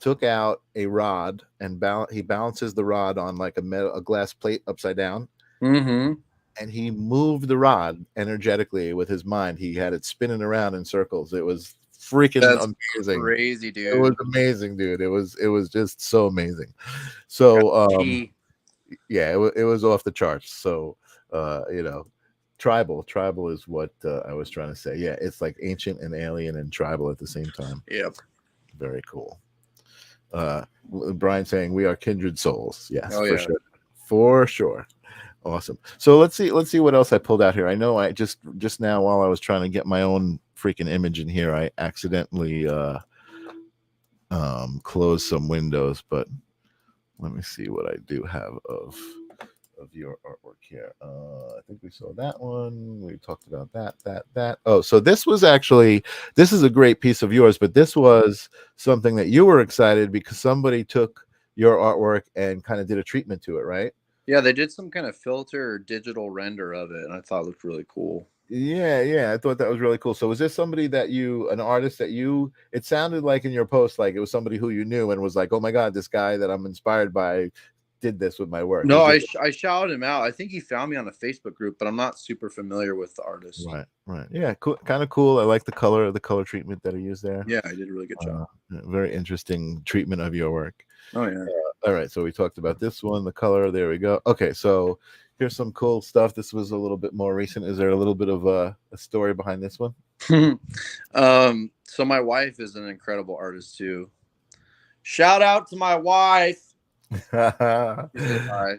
took out a rod and he balances the rod on like a glass plate upside down, Mm-hmm. and he moved the rod energetically with his mind. He had it spinning around in circles. It was freaking That's amazing. crazy, It was dude. amazing, dude. It was just so amazing. So Key. yeah, it was off the charts. So you know, tribal is what I was trying to say. Yeah, it's like ancient and alien and tribal at the same time. Yep. Very cool. uh Brian saying we are kindred souls. Yes, Oh for yeah. sure. For sure. Awesome. So let's see what else I pulled out here. I know I just now while I was trying to get my own freaking image in here, I accidentally closed some windows, but let me see what I do have of your artwork here. I think we saw that one. We talked about that. Oh, so this is a great piece of yours, but this was something that you were excited because somebody took your artwork and kind of did a treatment to it, right? Yeah, they did some kind of filter or digital render of it, and I thought it looked really cool. Yeah. I thought that was really cool. So was this somebody an artist that it sounded like in your post, like it was somebody who you knew and was like, oh my God, this guy that I'm inspired by did this with my work. No, Is this I shouted him out. I think he found me on a Facebook group, but I'm not super familiar with the artist. right? Yeah, cool, kind of cool. I like the color treatment that he used there. Yeah, I did a really good job. Very interesting treatment of your work. Oh yeah. All right, so we talked about this one, the color. There we go. Okay, so here's some cool stuff. This was a little bit more recent. Is there a little bit of a story behind this one? So my wife is an incredible artist too. Shout out to my wife. Hi.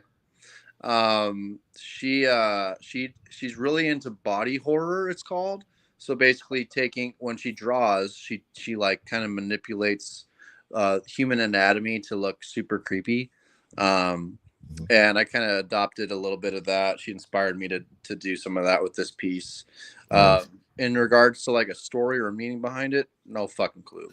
She's really into body horror, it's called. So basically taking when she draws, she like kind of manipulates human anatomy to look super creepy. And I kind of adopted a little bit of that. She inspired me to do some of that with this piece. Nice. In regards to like a story or a meaning behind it, no fucking clue.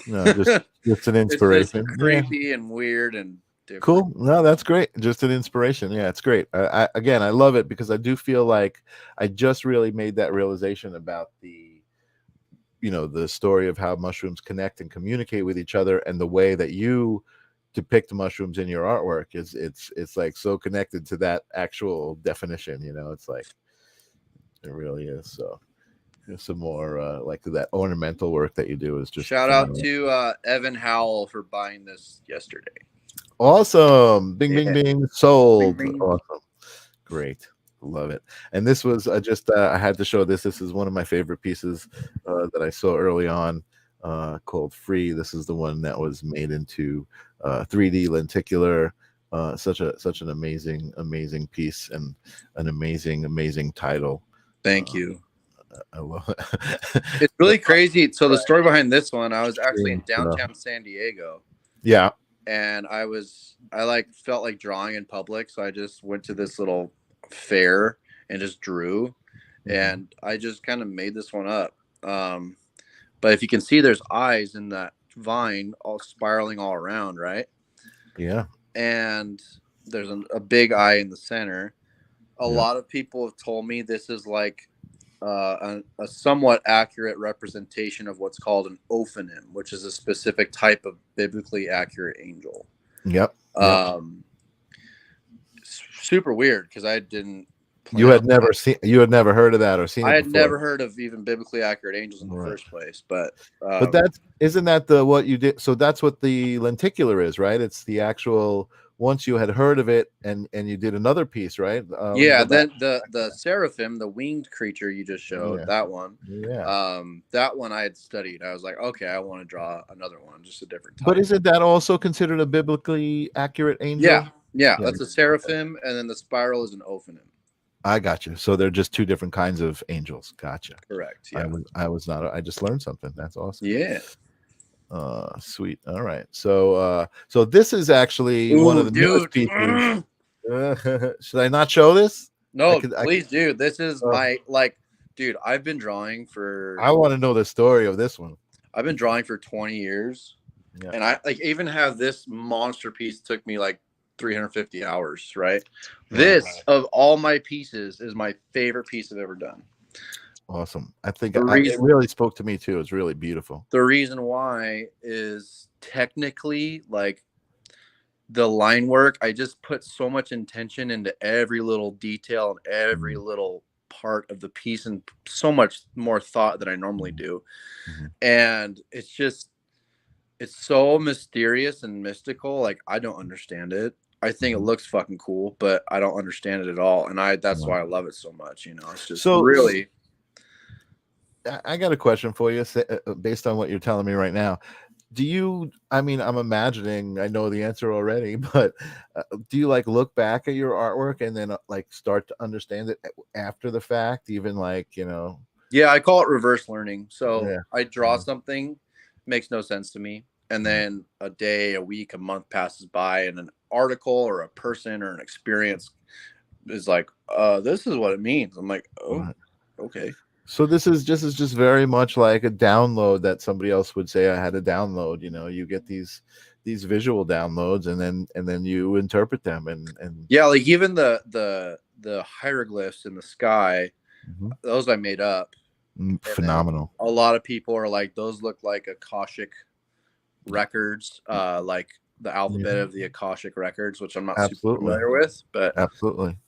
No, just an It's just inspiration. Yeah. creepy and weird and different. Cool. No, that's great. Just an inspiration. Yeah, it's great. Again, I love it because I do feel like I just really made that realization about the story of how mushrooms connect and communicate with each other, and the way that you depict mushrooms in your artwork it's like so connected to that actual definition. It's like it really is. So some more like that ornamental work that you do is just shout phenomenal. out to Evan Howell for buying this yesterday. Awesome. Bing, bing, bing. Sold. Bing, bing. Awesome. Great. Love it. And this was I had to show this. This is one of my favorite pieces that I saw early on, called Free. This is the one that was made into 3D lenticular. Such an amazing piece, and an amazing title. Thank you. I love it. It's really crazy. So the story behind this one, I was actually in downtown San Diego. Yeah. And I like felt like drawing in public, so I just went to this little fair and just drew, and I just kind of made this one up. But if you can see, there's eyes in that vine all spiraling all around, right? Yeah. And there's a big eye in the center. A lot of people have told me this is like a somewhat accurate representation of what's called an ophanim, which is a specific type of biblically accurate angel. Yep. Super weird because I didn't. You had never heard of that or seen it. I had before. never heard of even biblically accurate angels in the first place, but isn't that what you did? So that's what the lenticular is, right? It's the actual. Once you had heard of it, and you did another piece, right? Then the seraphim, the winged creature you just showed, that one. Yeah. That one I had studied. I was like, okay, I want to draw another one, just a different type. But isn't that also considered a biblically accurate angel? Yeah. That's a seraphim, and then the spiral is an ophanim. I got you. So they're just two different kinds of angels. Gotcha. Correct. Yeah. I just learned something. That's awesome. Yeah. Sweet. All right. So this is actually one of the newest pieces. Should I not show this? No, please do. This is my dude, I've been drawing for. I want to know the story of this one. I've been drawing for 20 years, and I even have this monster piece. Took me like 350 hours. Right. This of all my pieces is my favorite piece I've ever done. Awesome. I think it really spoke to me too. It's really beautiful. The reason why is technically like the line work. I just put so much intention into every little detail and every little part of the piece, and so much more thought than I normally do. And it's so mysterious and mystical. Like, I don't understand it. I think it looks fucking cool, but I don't understand it at all. And that's why I love it so much. It's just really. I got a question for you based on what you're telling me right now. I'm imagining I know the answer already, but do you like look back at your artwork and then like start to understand it after the fact, even like, Yeah, I call it reverse learning. So I draw something, makes no sense to me. And then a day, a week, a month passes by, and an article or a person or an experience is like, this is what it means. I'm like, oh, okay. So this is just very much like a download that somebody else would say I had a download. You get these visual downloads, and then you interpret them, and yeah, like even the hieroglyphs in the sky, those I made up. Phenomenal. A lot of people are like, those look like Akashic records, like the alphabet of the Akashic records, which I'm not super familiar with, but absolutely.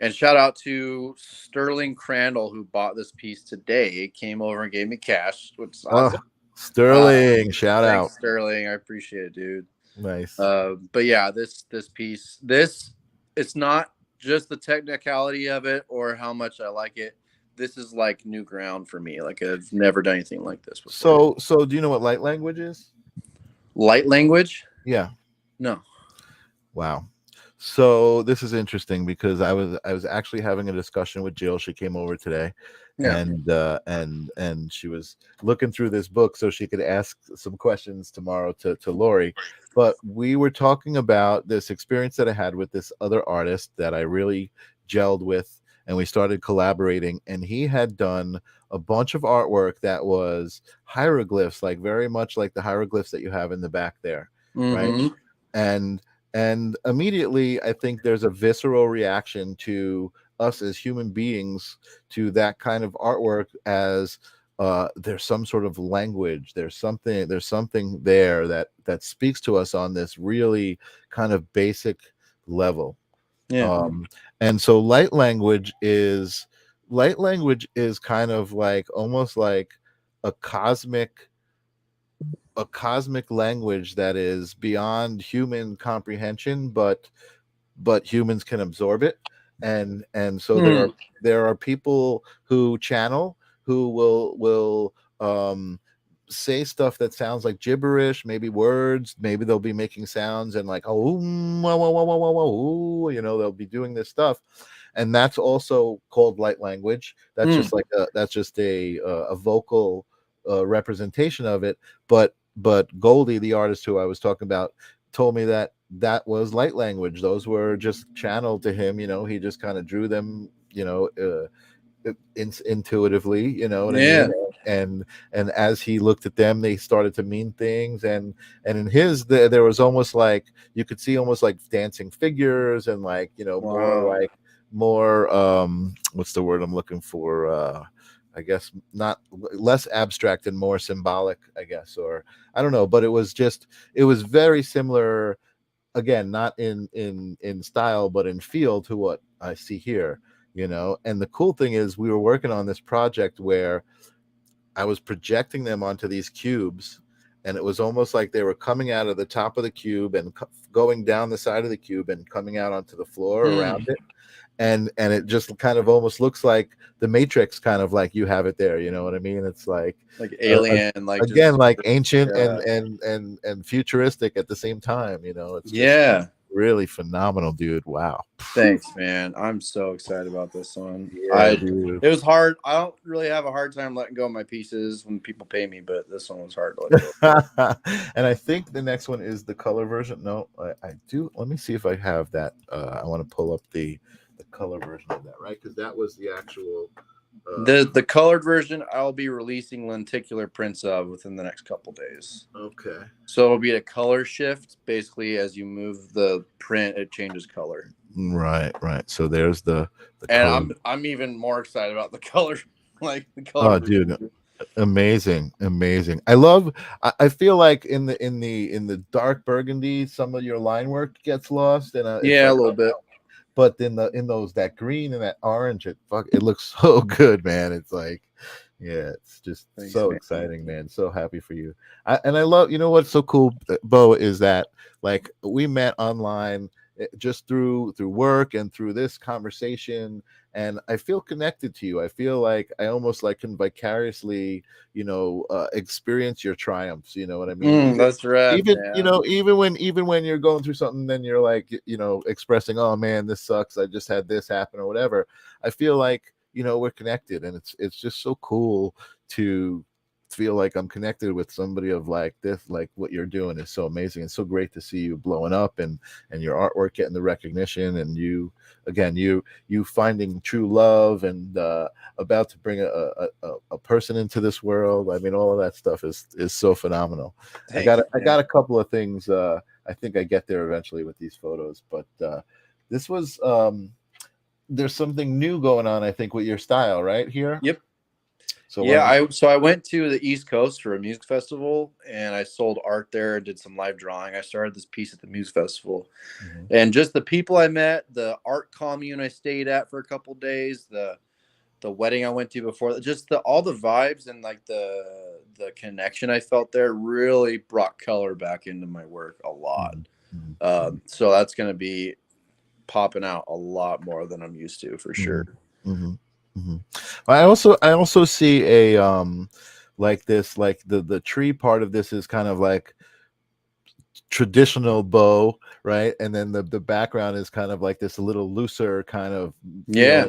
And shout out to Sterling Crandall, who bought this piece today. Came over and gave me cash, which is awesome. Sterling, shout out. Sterling. I appreciate it, dude. Nice. But yeah, this piece, it's not just the technicality of it or how much I like it. This is like new ground for me. Like, I've never done anything like this before. So do you know what light language is? Light language? Yeah. No. Wow. So this is interesting because I was actually having a discussion with Jill. She came over today, Yeah. and she was looking through this book so she could ask some questions tomorrow to Lori. But we were talking about this experience that I had with this other artist that I really gelled with, and we started collaborating. And he had done a bunch of artwork that was hieroglyphs, like very much like the hieroglyphs that you have in the back there, right? Mm-hmm. And immediately I think there's a visceral reaction to us as human beings to that kind of artwork, as there's some sort of language, there's something there that speaks to us on this really kind of basic level. Yeah. And so light language is kind of like almost like a cosmic a cosmic language that is beyond human comprehension, but humans can absorb it. And so Mm. there are people who channel, who will say stuff that sounds like gibberish, maybe words, maybe they'll be making sounds and like, oh, wah, wah, wah, wah, wah, wah, ooh, they'll be doing this stuff. And that's also called light language. That's Mm. just like a vocal representation of it. But Goldie, the artist who I was talking about, told me that that was light language. Those were just channeled to him. He just kind of drew them. Intuitively, you know what I Yeah. mean? And as he looked at them, they started to mean things. And in his, there was almost like you could see almost like dancing figures, and like Wow. more what's the word I'm looking for? I guess not less abstract and more symbolic, I guess, or I don't know. But it was very similar, again, not in style but in feel, to what I see here. And the cool thing is, we were working on this project where I was projecting them onto these cubes, and it was almost like they were coming out of the top of the cube and going down the side of the cube and coming out onto the floor Mm. around it. And it just kind of almost looks like the Matrix, kind of like you have it there. You know what I mean? It's like Like uh, uh, alien, like again, just like ancient yeah. and futuristic at the same time. It's just Yeah. really phenomenal, dude. Wow. Thanks, man. I'm so excited about this one. Yeah, dude. It was hard. I don't really have a hard time letting go of my pieces when people pay me, but this one was hard to let go. And I think the next one is the color version. No, I do. Let me see if I have that. I want to pull up the color version of that, right? Because that was the actual. The colored version I'll be releasing lenticular prints of within the next couple days. Okay. So it'll be a color shift. Basically, as you move the print, it changes color. Right. So there's the And color. I'm even more excited about the color, like the color Oh, version. dude, amazing. I feel like in the dark burgundy, some of your line work gets lost, and it's Yeah, a like, little bit. but in those, that green and that orange, it looks so good, man. It's like, yeah, it's just Thanks, so man. exciting, man. So happy for you. And I love, what's so cool, Bo, is that like we met online, just through work and through this conversation, and I feel connected to you. I feel like I almost like can vicariously, experience your triumphs. You know what I mean? That's rad, Even man. even when you're going through something, then you're like, expressing, oh man, this sucks, I just had this happen, or whatever. I feel like, we're connected, and it's just so cool to feel like I'm connected with somebody of like this. Like what you're doing is so amazing. It's so great to see you blowing up, and your artwork getting the recognition, and you, again, you finding true love, and about to bring a person into this world. I mean, all of that stuff is so phenomenal. Thanks, I man. got a couple of things. I think I get there eventually with these photos, but this was there's something new going on, I think, with your style right here. Yep. So why Yeah, don't I went to the East Coast for a music festival and I sold art there, did some live drawing. I started this piece at the music festival. you? And just the people I met, the art commune I stayed at for a couple days, the wedding I went to before, just all the vibes and like the connection I felt there really brought color back into my work a lot. So that's going to be popping out a lot more than I'm used to, for Mm-hmm. sure. Mm-hmm. Mm-hmm. I also see a like this, like the tree part of this is kind of like traditional bow, right? And then the background is kind of like this little looser kind of Yeah,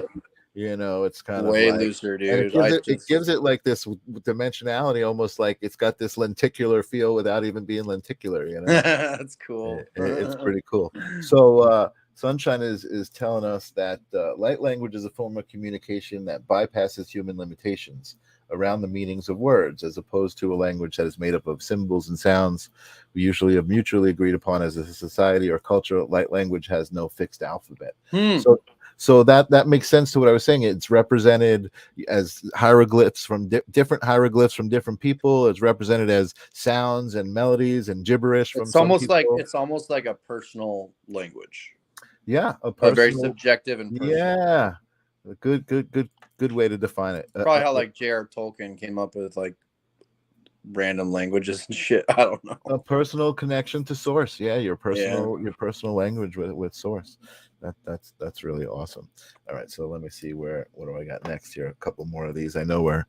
feel. It's kind of way like, looser, and it dude. gives it like this dimensionality, almost like it's got this lenticular feel without even being lenticular. That's cool. It's pretty cool. So Sunshine is telling us that light language is a form of communication that bypasses human limitations around the meanings of words, as opposed to a language that is made up of symbols and sounds we usually have mutually agreed upon as a society or culture. Light language has no fixed alphabet. So that makes sense to what I was saying. It's represented as hieroglyphs from different hieroglyphs from different people. It's represented as sounds and melodies and gibberish from some people. It's almost like a personal language. Yeah, A very subjective and personal. Yeah, a good way to define it. Probably how like J.R. Tolkien came up with like random languages and shit. I don't know. A personal connection to source. Yeah, your personal language with source. That's really awesome. All right, so let me see what do I got next here? A couple more of these. I know we're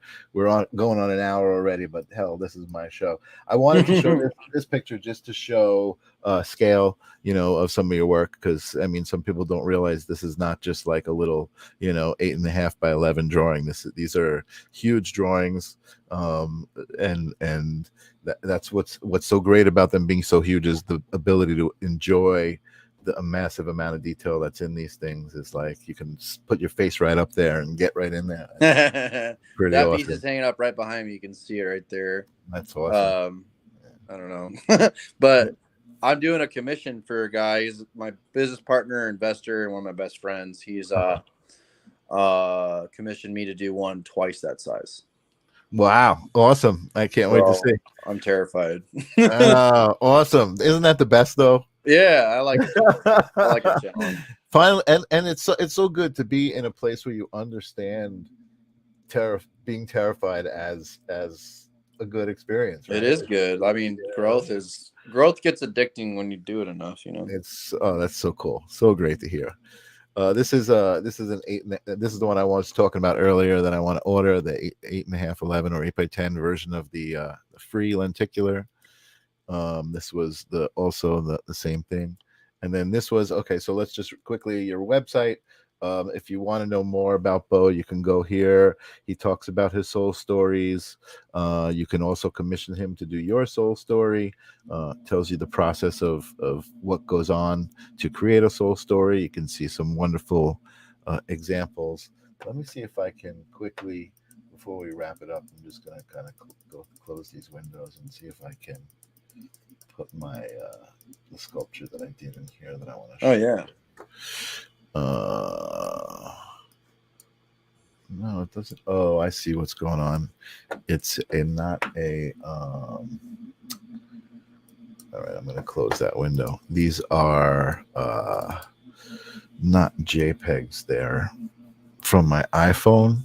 going on an hour already, but hell, this is my show. I wanted to show this picture just to show scale, of some of your work, because I mean, some people don't realize this is not just like a little, 8.5 by 11 drawing. These are huge drawings, and that's what's so great about them being so huge, is the ability to enjoy a massive amount of detail that's in these things. Is like you can put your face right up there and get right in there. Pretty that awesome. Piece is hanging up right behind me. You can see it right there. That's awesome. I don't know, but I'm doing a commission for a guy. He's my business partner, investor, and one of my best friends. He's commissioned me to do one twice that size. Wow, awesome. I can't wait to see. I'm terrified. Awesome. Isn't that the best though? Yeah, I like it. I like a challenge. Finally, and it's so good to be in a place where you understand being terrified as a good experience. Right? It is good. I mean, growth gets addicting when you do it enough. It's that's so cool. So great to hear. This is an 8. This is the one I was talking about earlier that I want to order, the 8.5, 11 or 8 by 10 version of the free lenticular. This was also the same thing, and then this was okay. So let's just quickly your website. If you want to know more about Bo, you can go here. He talks about his soul stories. You can also commission him to do your soul story. Tells you the process of what goes on to create a soul story. You can see some wonderful examples. Let me see if I can quickly, before we wrap it up, I'm just going to kind of go close these windows and see if I can put my the sculpture that I did in here that I want to show. Oh yeah. No, it doesn't. Oh, I see what's going on. It's not a all right, I'm going to close that window. These are not JPEGs. They're from my iPhone.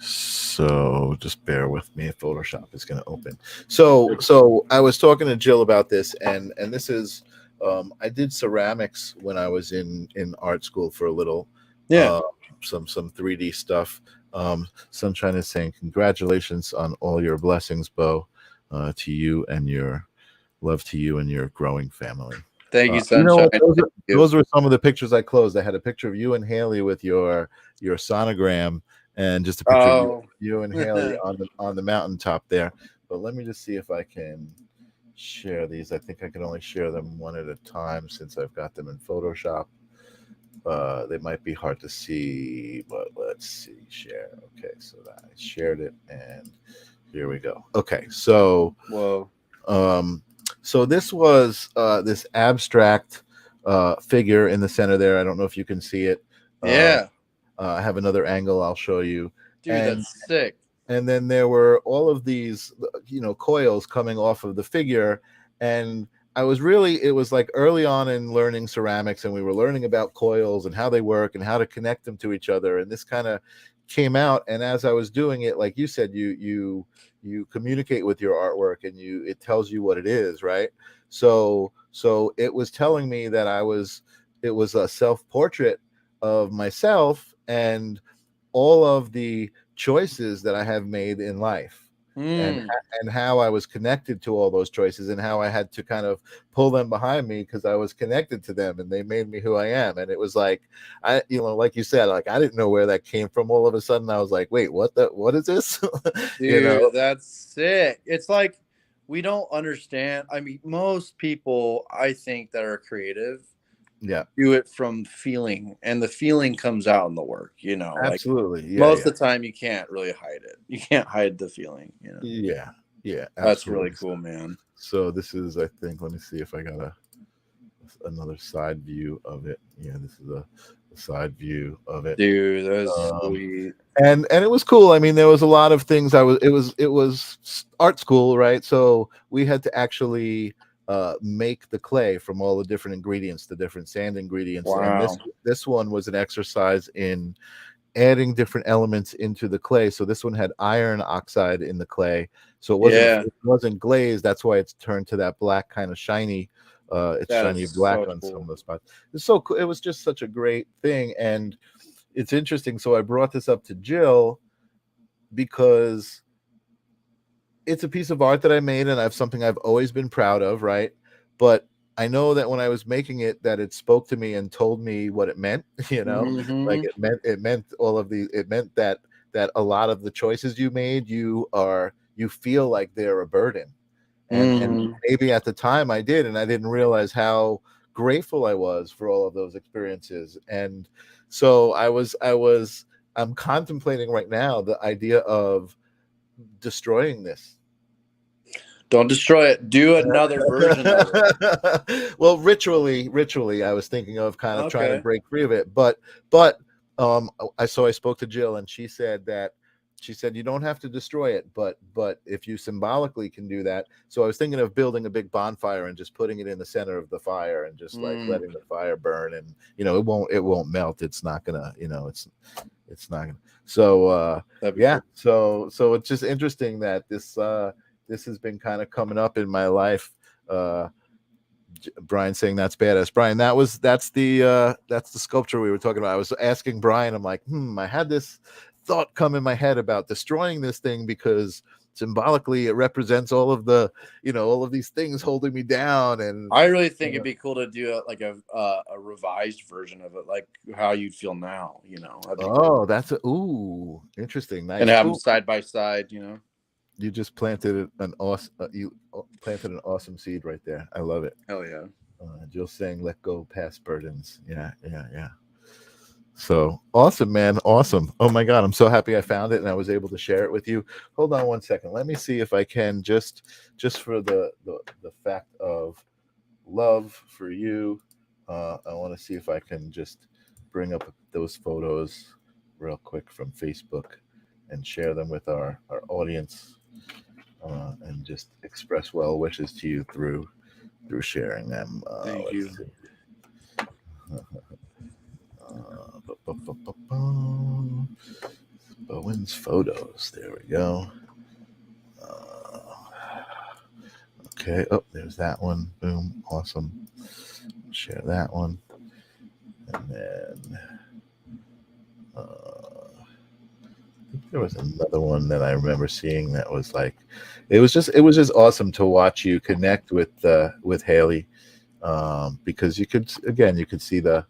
So just bear with me. Photoshop is going to open. So I was talking to Jill about this, and this is I did ceramics when I was in art school for a little. Yeah. Some 3D stuff. Sunshine is saying congratulations on all your blessings, Bo, to you and your love to you and your growing family. Thank you, Sunshine. Those were some of the pictures I closed. I had a picture of you and Haley with your sonogram, and just a picture of you and Haley on the mountaintop there. But let me just see if I can share these. I think I can only share them one at a time since I've got them in Photoshop. They might be hard to see, but let's see. Share. Okay, so I shared it, and here we go. Okay, so so this was this abstract figure in the center there. I don't know if you can see it. Yeah. I have another angle I'll show you. Dude, that's sick. And then there were all of these, coils coming off of the figure. And it was like early on in learning ceramics, and we were learning about coils and how they work and how to connect them to each other. And this kind of came out. And as I was doing it, like you said, you communicate with your artwork, and it tells you what it is, right? So it was telling me that it was a self-portrait of myself and all of the choices that I have made in life. and Mm. and how I was connected to all those choices, and how I had to kind of pull them behind me because I was connected to them, and they made me who I am. And it was like, like you said, like I didn't know where that came from. All of a sudden, I was like, wait, what is this? you know? Dude, that's sick. It's like we don't understand. I mean, most people, I think, that are creative Yeah, do it from feeling, and the feeling comes out in the work, like absolutely. Yeah, most yeah, of the time you can't really hide it. You can't hide the feeling. yeah, yeah, That's really absolutely. cool, man. So this is, I think, let me see if I got another side view of it. Yeah, this is a side view of it. Dude, that's Um, sweet. and it was cool. I mean, there was a lot of things. It was art school, right? So we had to actually make the clay from all the different ingredients, the different sand ingredients. And Wow. this one was an exercise in adding different elements into the clay. So this one had iron oxide in the clay, so Yeah, it wasn't glazed. That's why it's turned to that black kind of shiny. It's that shiny is black so on some of cool. those spots. It's so cool. It was just such a great thing, and it's interesting. So I brought this up to Jill because it's a piece of art that I made, and I've something I've always been proud of, right? But I know that when I was making it, that it spoke to me and told me what it meant. Like Hmm. it meant all of the it meant that a lot of the choices you made, you feel like they're a burden. And Hmm. maybe at the time I did, and I didn't realize how grateful I was for all of those experiences. And so I'm contemplating right now the idea of destroying this. Don't destroy it. Do another version of it. Well, ritually, I was thinking of kind of trying to Okay. break free of it, but I spoke to Jill, and she said you don't have to destroy it, but if you symbolically can do that. So I was thinking of building a big bonfire and just putting it in the center of the fire and just like Mm, letting the fire burn, and it won't melt. It's not gonna, it's not gonna. So that'd be yeah, cool. so it's just interesting that this has been kind of coming up in my life. Uh, Brian saying that's badass. Brian, that's the sculpture we were talking about. I was asking Brian, I'm like, I had this thought come in my head about destroying this thing because symbolically it represents all of these things holding me down. And I really think it'd be cool to do a revised version of it, like how you'd feel now. That'd be cool, oh, that's interesting, and nice, have them cool. side by side. You just planted an awesome seed right there. I love it. Hell yeah. Jill saying, "Let go past burdens." Yeah, yeah, yeah. So awesome, man. Awesome. Oh my God. I'm so happy I found it and I was able to share it with you. Hold on one second. Let me see if I can just for the fact of love for you. I want to see if I can just bring up those photos real quick from Facebook and share them with our audience, and just express well wishes to you through sharing them. Thank Let's you. see. Uh, Bowen's photos. There we go. Uh, okay. Oh, there's that one. Boom. Awesome. Share that one. And then I think there was another one that I remember seeing that was like, it was just awesome to watch you connect with Haley, because you could see the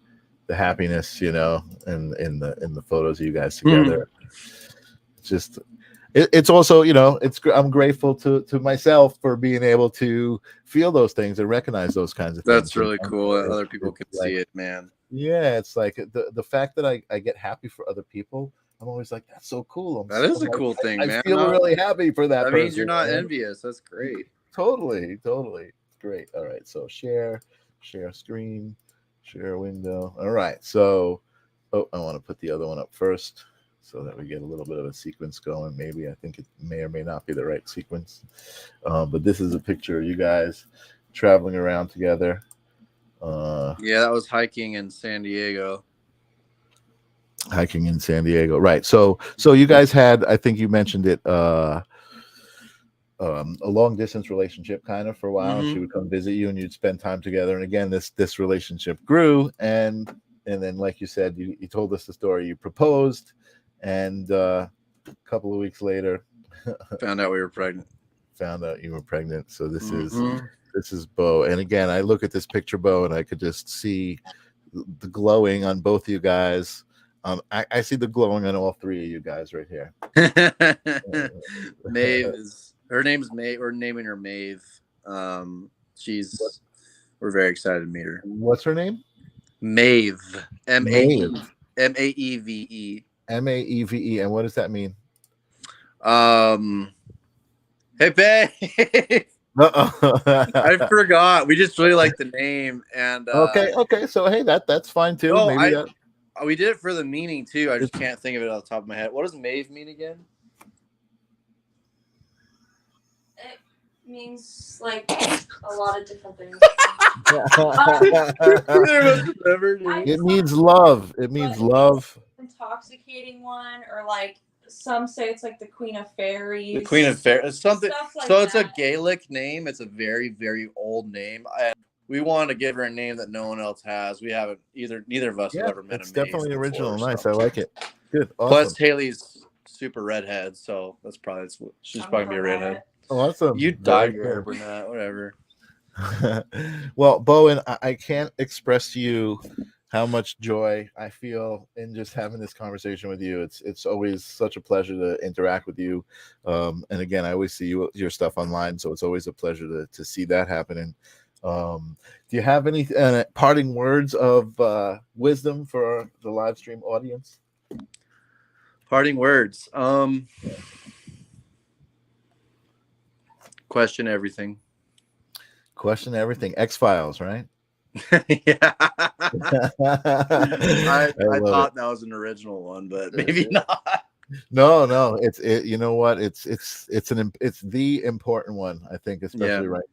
happiness, in the photos of you guys Mhm. together. It's just it's also, I'm grateful to myself for being able to feel those things and recognize those kinds of That's things. really cool that other people It's can like, see it, man. yeah, it's like the fact that I get happy for other people. I'm always like, that's so cool. That is I'm a like, cool thing, I man. feel really happy for that That means you're person. not envious. That's great. Totally, totally. Great. All right. So share screen, share window. All right. So, oh, I want to put the other one up first so that we get a little bit of a sequence going. Maybe I think it may or may not be the right sequence. But this is a picture of you guys traveling around together. Uh, Yeah, that was hiking in San Diego. Hiking in San Diego. Right. So you guys had, I think you mentioned it, a long distance relationship kind of for a while, and she Hmm. would come visit you and you'd spend time together. And again, this relationship grew, and then, like you said, you told us the story, you proposed, and a couple of weeks later Found out we were pregnant. Found out you were pregnant. So this Mhm. is Bo. And again, I look at this picture, Bo, and I could just see the glowing on both of you guys. I see the glowing on all three of you guys right here. Maeve is her name's Maeve. We're naming her Maeve. We're very excited to meet her. What's her name? Maeve. Maeve. Maeve. Maeve. And what does that mean? Hey, babe. I forgot. We just really like the name, and okay. So hey, that's fine too. No, Maybe we did it for the meaning too. I just can't think of it off the top of my head. What does Maeve mean again? It means like a lot of different things. It means love. It means love. Intoxicating one, or like some say it's like the Queen of Fairies. The Queen of Fairies. Something. Like so it's a Gaelic name. It's a very, very old name. And we wanted to give her a name that no one else has. We haven't neither of us have ever met. It's definitely original. Before, nice. so. I like it. Good. Awesome. Plus Haley's super redhead, so she's probably gonna be a redhead. Awesome. You dyed your hair brunette, whatever. Well, Bowen, I can't express to you how much joy I feel in just having this conversation with you. It's always such a pleasure to interact with you. And again, I always see your stuff online, so it's always a pleasure to see that happening. Do you have any parting words of wisdom for the live stream audience? Parting words. Question everything. Question everything. X-Files, right? Yeah. I thought that was an original one, but maybe not. No. You know what? It's the important one, I think, especially right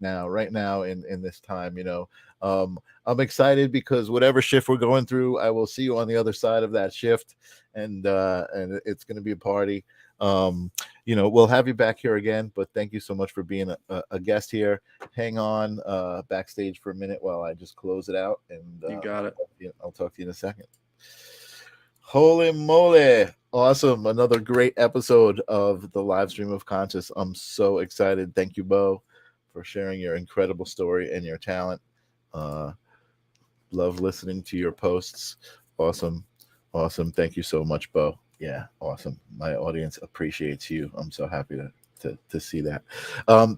now in this time. I'm excited because whatever shift we're going through, I will see you on the other side of that shift, and it's going to be a party. We'll have you back here again, but thank you so much for being a guest here. Hang on backstage for a minute while I just close it out, and you got it. I'll talk to you in a second. Holy moly. Awesome. Another great episode of the live stream of conscious. I'm so excited. Thank you, Bo, for sharing your incredible story and your talent. Love listening to your posts. Awesome. Thank you so much, Bo. Yeah, awesome. My audience appreciates you. I'm so happy to see that.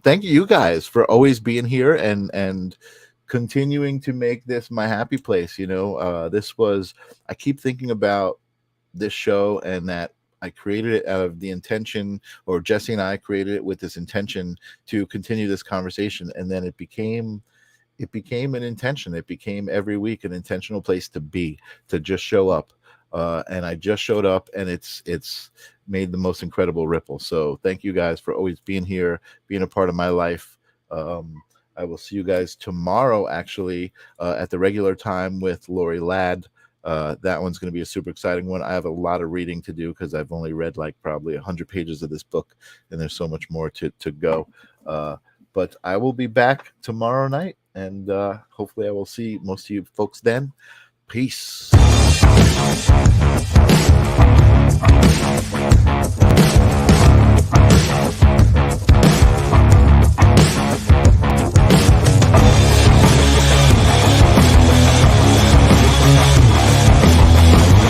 Thank you guys for always being here and continuing to make this my happy place. I keep thinking about this show, and that I created it out of the intention, or Jesse and I created it with this intention to continue this conversation, and then it became an intention. It became every week an intentional place to be, to just show up. And I just showed up, and it's made the most incredible ripple. So thank you guys for always being here, being a part of my life. I will see you guys tomorrow, actually, at the regular time with Lori Ladd. That one's going to be a super exciting one. I have a lot of reading to do because I've only read like probably 100 pages of this book, and there's so much more to go. But I will be back tomorrow night, and hopefully I will see most of you folks then. Peace.